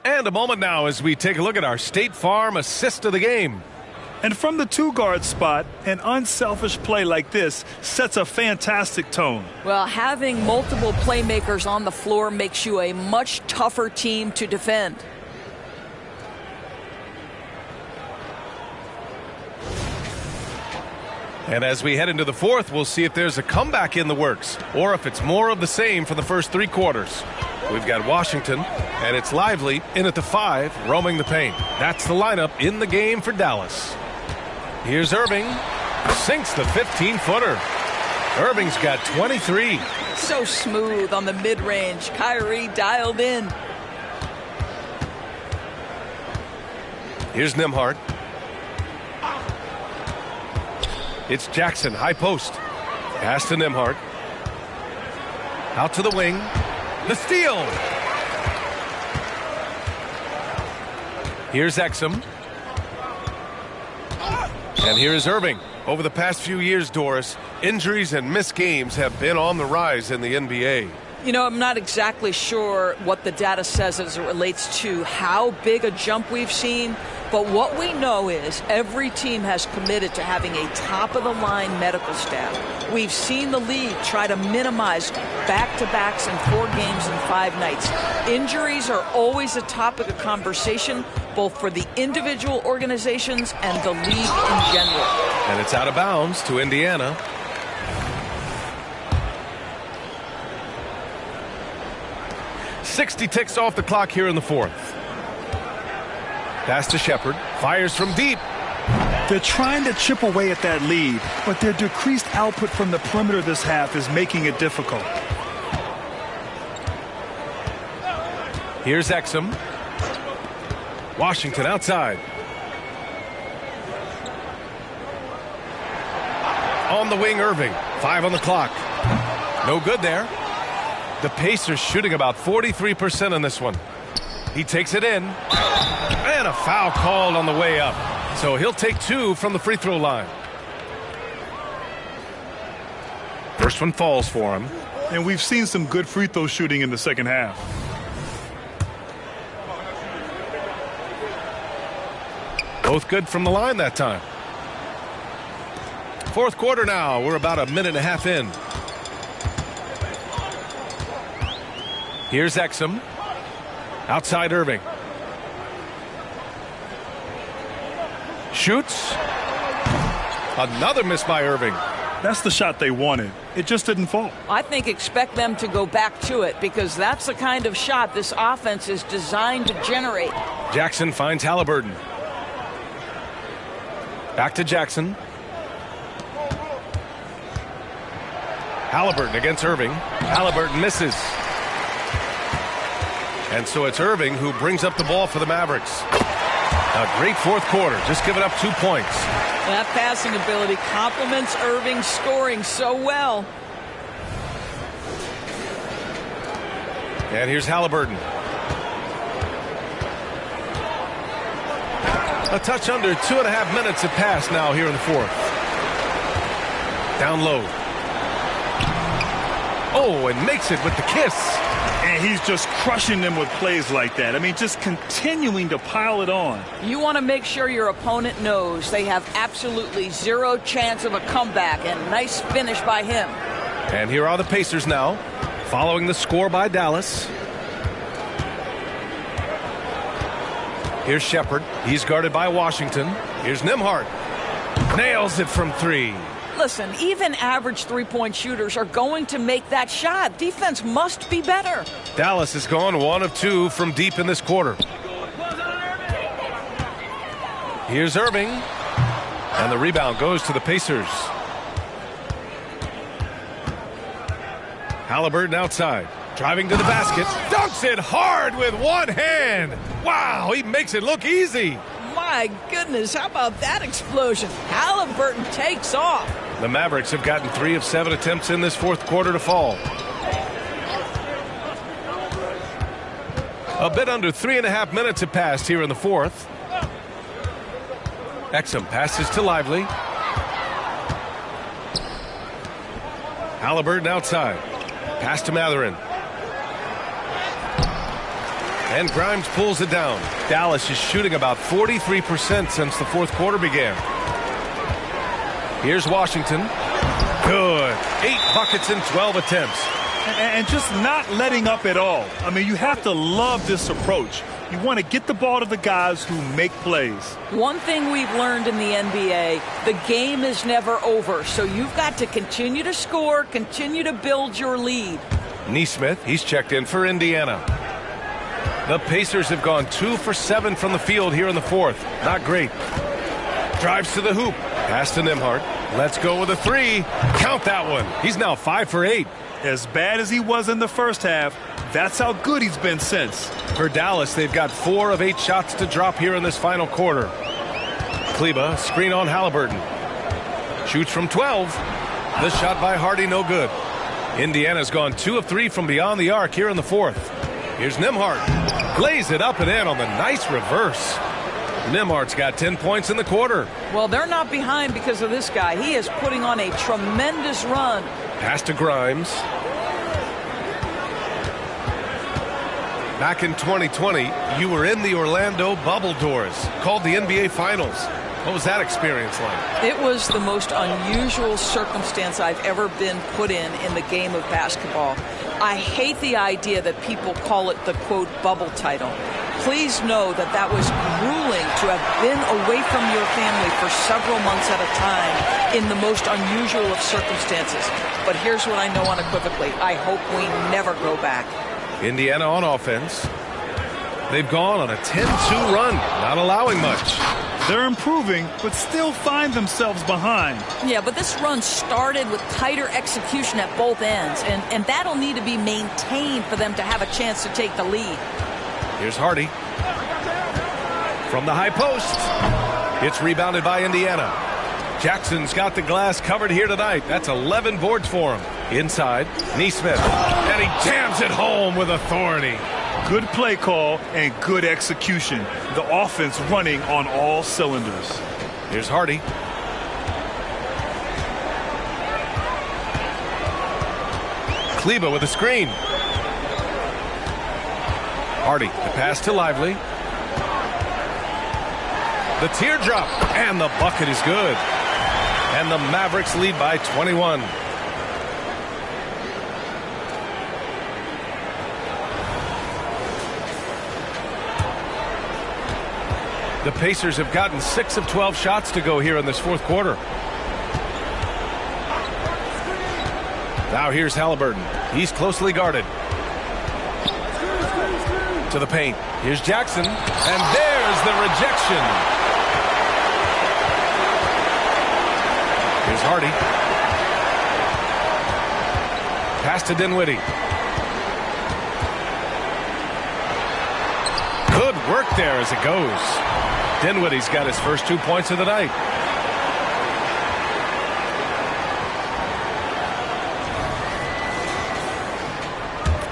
And a moment now as we take a look at our State Farm assist of the game. And from the 2-guard spot, an unselfish play like this sets a fantastic tone. Well, having multiple playmakers on the floor makes you a much tougher team to defend. And as we head into the fourth, we'll see if there's a comeback in the works or if it's more of the same for the first 3 quarters. We've got Washington, and it's Lively in at the 5, roaming the paint. That's the lineup in the game for Dallas. Here's Irving, sinks the 15-footer. Irving's got 23. So smooth on the mid-range. Kyrie dialed in. Here's Nembhard. It's Jackson, high post. Pass to Nembhard. Out to the wing. The steal. Here's Exum. And here's Irving. Over the past few years, Doris, injuries and missed games have been on the rise in the NBA. You know, I'm not exactly sure what the data says as it relates to how big a jump we've seen, but what we know is every team has committed to having a top-of-the-line medical staff. We've seen the league try to minimize back-to-backs in 4 games and 5 nights. Injuries are always a topic of conversation, both for the individual organizations and the league in general. And it's out of bounds to Indiana. .60 ticks off the clock here in the fourth. Pass to Shepard. Fires from deep. They're trying to chip away at that lead, but their decreased output from the perimeter this half is making it difficult. Here's Exum. Washington outside. On the wing, Irving. 5 on the clock. No good there. The Pacers shooting about 43% on this one. He takes it in. And a foul called on the way up. So he'll take 2 from the free throw line. First one falls for him. And we've seen some good free throw shooting in the second half. Both good from the line that time. Fourth quarter now. We're about a minute and a half in. Here's Exum. Outside Irving. Shoots. Another miss by Irving. That's the shot they wanted. It just didn't fall. I think expect them to go back to it because that's the kind of shot this offense is designed to generate. Jackson finds Halliburton. Back to Jackson. Halliburton against Irving. Halliburton misses. And so it's Irving who brings up the ball for the Mavericks. A great fourth quarter, just giving up 2 points. That passing ability complements Irving's scoring so well. And here's Halliburton. A touch under 2.5 minutes have passed now here in the fourth. Down low. Oh, and makes it with the kiss. And he's just crushing them with plays like that. I mean, just continuing to pile it on. You want to make sure your opponent knows they have absolutely 0 chance of a comeback, and nice finish by him. And here are the Pacers now, following the score by Dallas. Here's Shepard. He's guarded by Washington. Here's Nembhard. Nails it from 3. Listen, even average three-point shooters are going to make that shot. Defense must be better. Dallas has gone 1 of 2 from deep in this quarter. Here's Irving. And the rebound goes to the Pacers. Halliburton outside. Driving to the basket. Dunks it hard with one hand. Wow, he makes it look easy. My goodness, how about that explosion? Halliburton takes off. The Mavericks have gotten 3 of 7 attempts in this fourth quarter to fall. A bit under 3.5 minutes have passed here in the fourth. Exum passes to Lively. Halliburton outside. Pass to Matherin. And Grimes pulls it down. Dallas is shooting about 43% since the fourth quarter began. Here's Washington. Good. 8 buckets in 12 attempts. And just not letting up at all. I mean, you have to love this approach. You want to get the ball to the guys who make plays. One thing we've learned in the NBA, the game is never over. So you've got to continue to score, continue to build your lead. Neesmith, he's checked in for Indiana. The Pacers have gone 2 for 7 from the field here in the fourth. Not great. Drives to the hoop. Pass to Nembhard. Let's go with a 3. Count that one. He's now 5 for 8. As bad as he was in the first half, that's how good he's been since. For Dallas, they've got 4 of 8 shots to drop here in this final quarter. Kleba, screen on Halliburton. Shoots from 12. The shot by Hardy, no good. Indiana's gone 2 of 3 from beyond the arc here in the fourth. Here's Nembhard. Lays it up and in on the nice reverse. Nembhard's got 10 points in the quarter. Well, they're not behind because of this guy. He is putting on a tremendous run. Pass to Grimes. Back in 2020, you were in the Orlando bubble doors, called the NBA Finals. What was that experience like? It was the most unusual circumstance I've ever been put in the game of basketball. I hate the idea that people call it the, quote, bubble title. Please know that that was grueling to have been away from your family for several months at a time in the most unusual of circumstances. But here's what I know unequivocally. I hope we never go back. Indiana on offense. They've gone on a 10-2 run, not allowing much. They're improving, but still find themselves behind. Yeah, but this run started with tighter execution at both ends, and that'll need to be maintained for them to have a chance to take the lead. Here's Hardy. From the high post. It's rebounded by Indiana. Jackson's got the glass covered here tonight. That's 11 boards for him. Inside, Neesmith. And he jams it home with authority. Good play call and good execution. The offense running on all cylinders. Here's Hardy. Kleba with a screen. Hardy, the pass to Lively. The teardrop, and the bucket is good. And the Mavericks lead by 21. The Pacers have gotten 6 of 12 shots to go here in this fourth quarter. Now here's Halliburton. He's closely guarded. To the paint. Here's Jackson. And there's the rejection. Here's Hardy. Pass to Dinwiddie. Good work there as it goes. Dinwiddie's got his first 2 points of the night.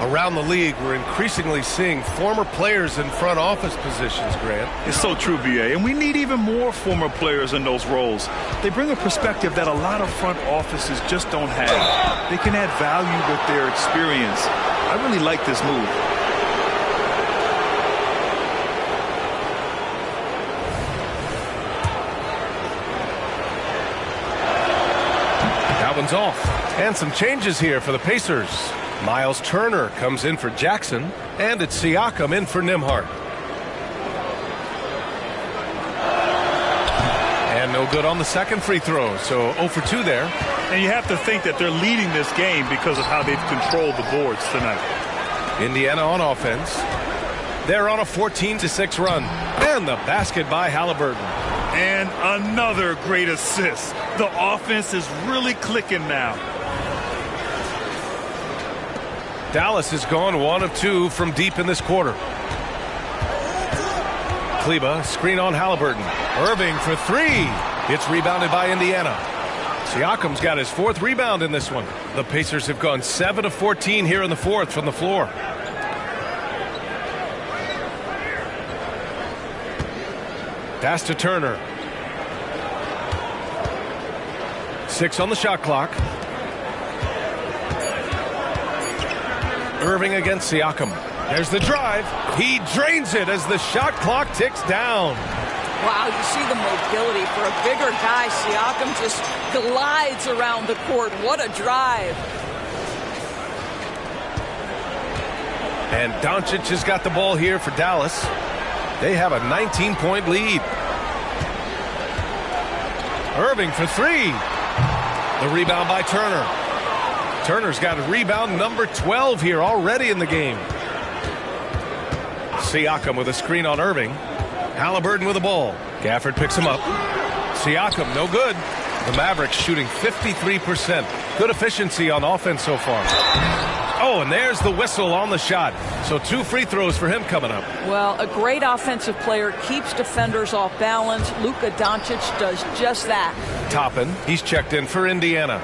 Around the league, we're increasingly seeing former players in front office positions, Grant. It's so true, B.A., and we need even more former players in those roles. They bring a perspective that a lot of front offices just don't have. They can add value with their experience. I really like this move. That one's off. And some changes here for the Pacers. Miles Turner comes in for Jackson, and it's Siakam in for Nembhard. And no good on the second free throw, so 0 for 2 there. And you have to think that they're leading this game because of how they've controlled the boards tonight. Indiana on offense. They're on a 14-6 run. And the basket by Halliburton. And another great assist. The offense is really clicking now. Dallas has gone 1 of 2 from deep in this quarter. Kleba, screen on Halliburton. Irving for 3. It's rebounded by Indiana. Siakam's got his 4th rebound in this one. The Pacers have gone 7 of 14 here in the fourth from the floor. Pass to Turner. 6 on the shot clock. Irving against Siakam. There's the drive. He drains it as the shot clock ticks down. Wow, you see the mobility for a bigger guy. Siakam just glides around the court. What a drive. And Doncic has got the ball here for Dallas. They have a 19-point lead. Irving for three. The rebound by Turner. Turner's got a rebound number 12 here already in the game. Siakam with a screen on Irving. Halliburton with the ball. Gafford picks him up. Siakam, no good. The Mavericks shooting 53%. Good efficiency on offense so far. Oh, and there's the whistle on the shot. So 2 free throws for him coming up. Well, a great offensive player keeps defenders off balance. Luka Doncic does just that. Toppin, he's checked in for Indiana.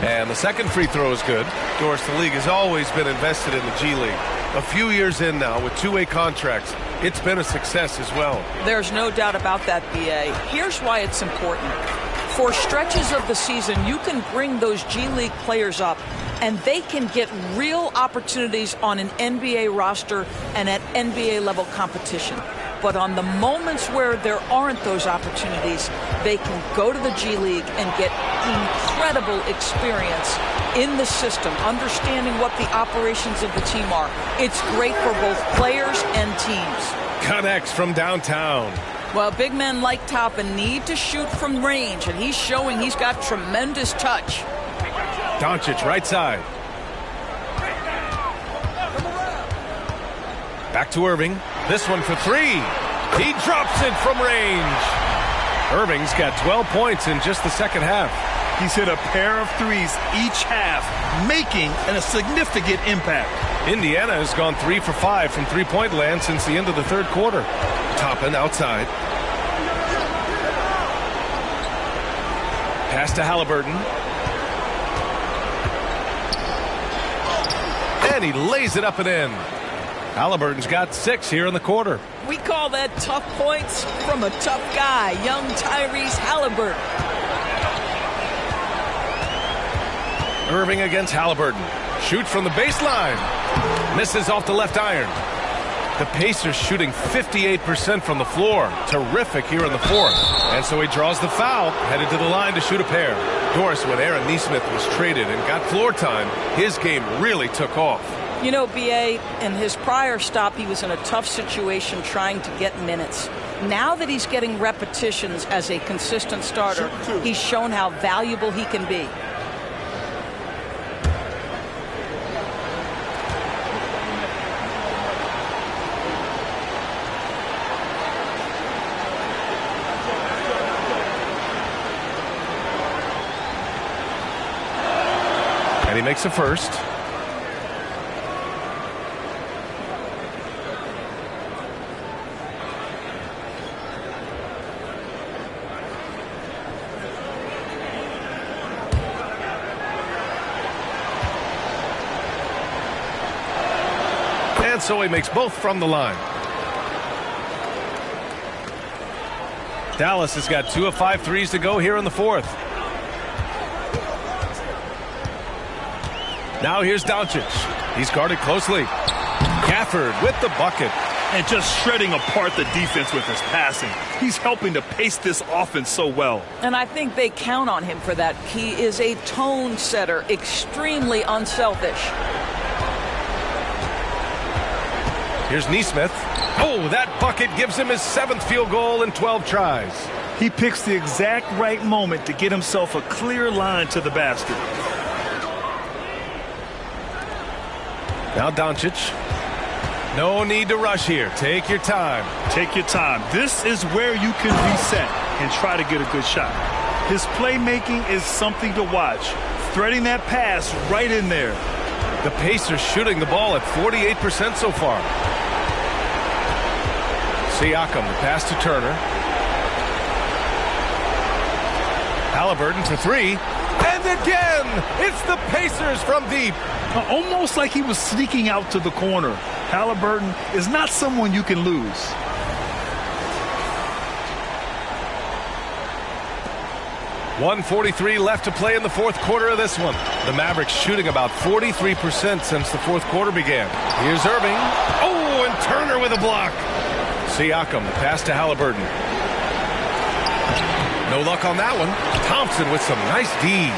And the second free throw is good. Of course, the league has always been invested in the G League. A few years in now with 2-way contracts, it's been a success as well. There's no doubt about that, B.A. Here's why it's important. For stretches of the season, you can bring those G League players up, and they can get real opportunities on an NBA roster and at NBA level competition. But on the moments where there aren't those opportunities, they can go to the G League and get incredible experience in the system, understanding what the operations of the team are. It's great for both players and teams. Connects from downtown. Well, big men like Toppin need to shoot from range, and he's showing he's got tremendous touch. Doncic right side. Back to Irving. This one for three. He drops it from range. Irving's got 12 points in just the second half. He's hit a pair of threes each half, making a significant impact. Indiana has gone 3 for 5 from three-point land since the end of the third quarter. Toppin outside. Pass to Halliburton. And he lays it up and in. Halliburton's got 6 here in the quarter. We call that tough points from a tough guy, young Tyrese Halliburton. Irving against Halliburton. Shoots from the baseline. Misses off the left iron. The Pacers shooting 58% from the floor. Terrific here in the fourth. And so he draws the foul, headed to the line to shoot a pair. Of course, when Aaron Nesmith was traded and got floor time, his game really took off. You know, B.A., in his prior stop, he was in a tough situation trying to get minutes. Now that he's getting repetitions as a consistent starter, he's shown how valuable he can be. And he makes a first. And so he makes both from the line. Dallas has got 2 of 5 threes to go here in the fourth. Now here's Doncic. He's guarded closely. Gafford with the bucket. And just shredding apart the defense with his passing. He's helping to pace this offense so well. And I think they count on him for that. He is a tone setter, extremely unselfish. Here's Nesmith. Oh, that bucket gives him his 7th field goal in 12 tries. He picks the exact right moment to get himself a clear line to the basket. Now Doncic. No need to rush here. Take your time. Take your time. This is where you can reset and try to get a good shot. His playmaking is something to watch. Threading that pass right in there. The Pacers shooting the ball at 48% so far. Siakam, the pass to Turner. Halliburton for 3. And again, it's the Pacers from deep. Almost like he was sneaking out to the corner. Halliburton is not someone you can lose. 1:43 left to play in the fourth quarter of this one. The Mavericks shooting about 43% since the fourth quarter began. Here's Irving. Oh, and Turner with a block. Siakam, pass to Halliburton. No luck on that one. Thompson with some nice D.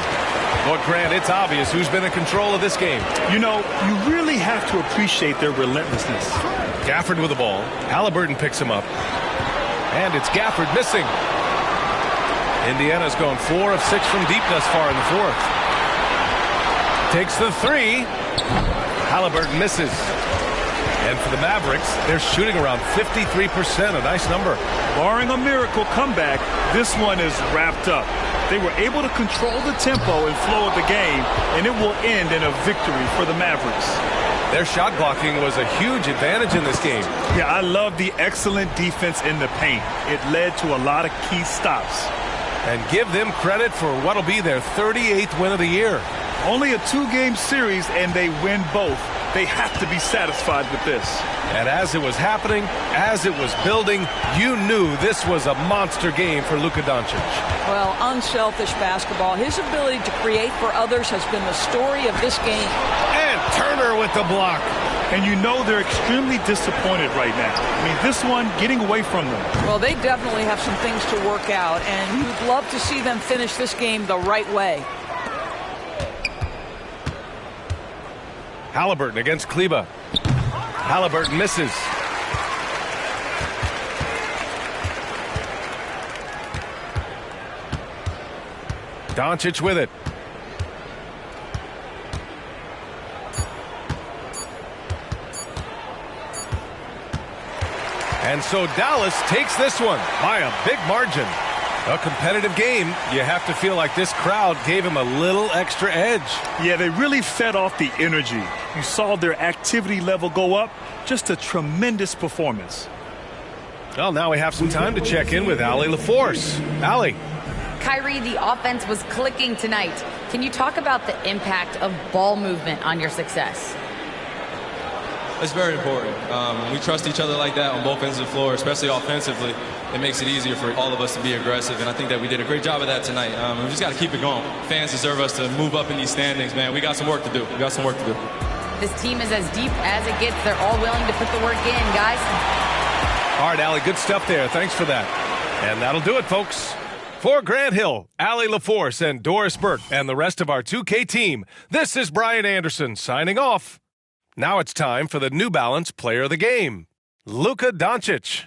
But Grant, it's obvious who's been in control of this game. You know, you really have to appreciate their relentlessness. Gafford with the ball. Halliburton picks him up. And it's Gafford missing. Indiana's gone 4 of 6 from deep thus far in the fourth. Takes the three. Halliburton misses. And for the Mavericks, they're shooting around 53%, a nice number. Barring a miracle comeback, this one is wrapped up. They were able to control the tempo and flow of the game, and it will end in a victory for the Mavericks. Their shot blocking was a huge advantage in this game. Yeah, I love the excellent defense in the paint. It led to a lot of key stops. And give them credit for what'll be their 38th win of the year. Only a 2-game series, and they win both. They have to be satisfied with this. And as it was happening, as it was building, you knew this was a monster game for Luka Doncic. Well, unselfish basketball. His ability to create for others has been the story of this game. And Turner with the block. And you know they're extremely disappointed right now. I mean, this one getting away from them. Well, they definitely have some things to work out, and you'd love to see them finish this game the right way. Halliburton against Kleba. Halliburton misses. Doncic with it. And so Dallas takes this one by a big margin. A competitive game. You have to feel like this crowd gave him a little extra edge. Yeah, they really fed off the energy. You saw their activity level go up. Just a tremendous performance. Well, now we have some time to check in with Allie LaForce. Allie. Kyrie, the offense was clicking tonight. Can you talk about the impact of ball movement on your success? It's very important. We trust each other like that on both ends of the floor, especially offensively. It makes it easier for all of us to be aggressive, and I think that we did a great job of that tonight. We just got to keep it going. Fans deserve us to move up in these standings, man. We got some work to do. This team is as deep as it gets. They're all willing to put the work in, guys. All right, Allie, good stuff there. Thanks for that. And that'll do it, folks. For Grant Hill, Allie LaForce, and Doris Burke, and the rest of our 2K team, this is Brian Anderson signing off. Now it's time for the New Balance Player of the Game, Luka Doncic.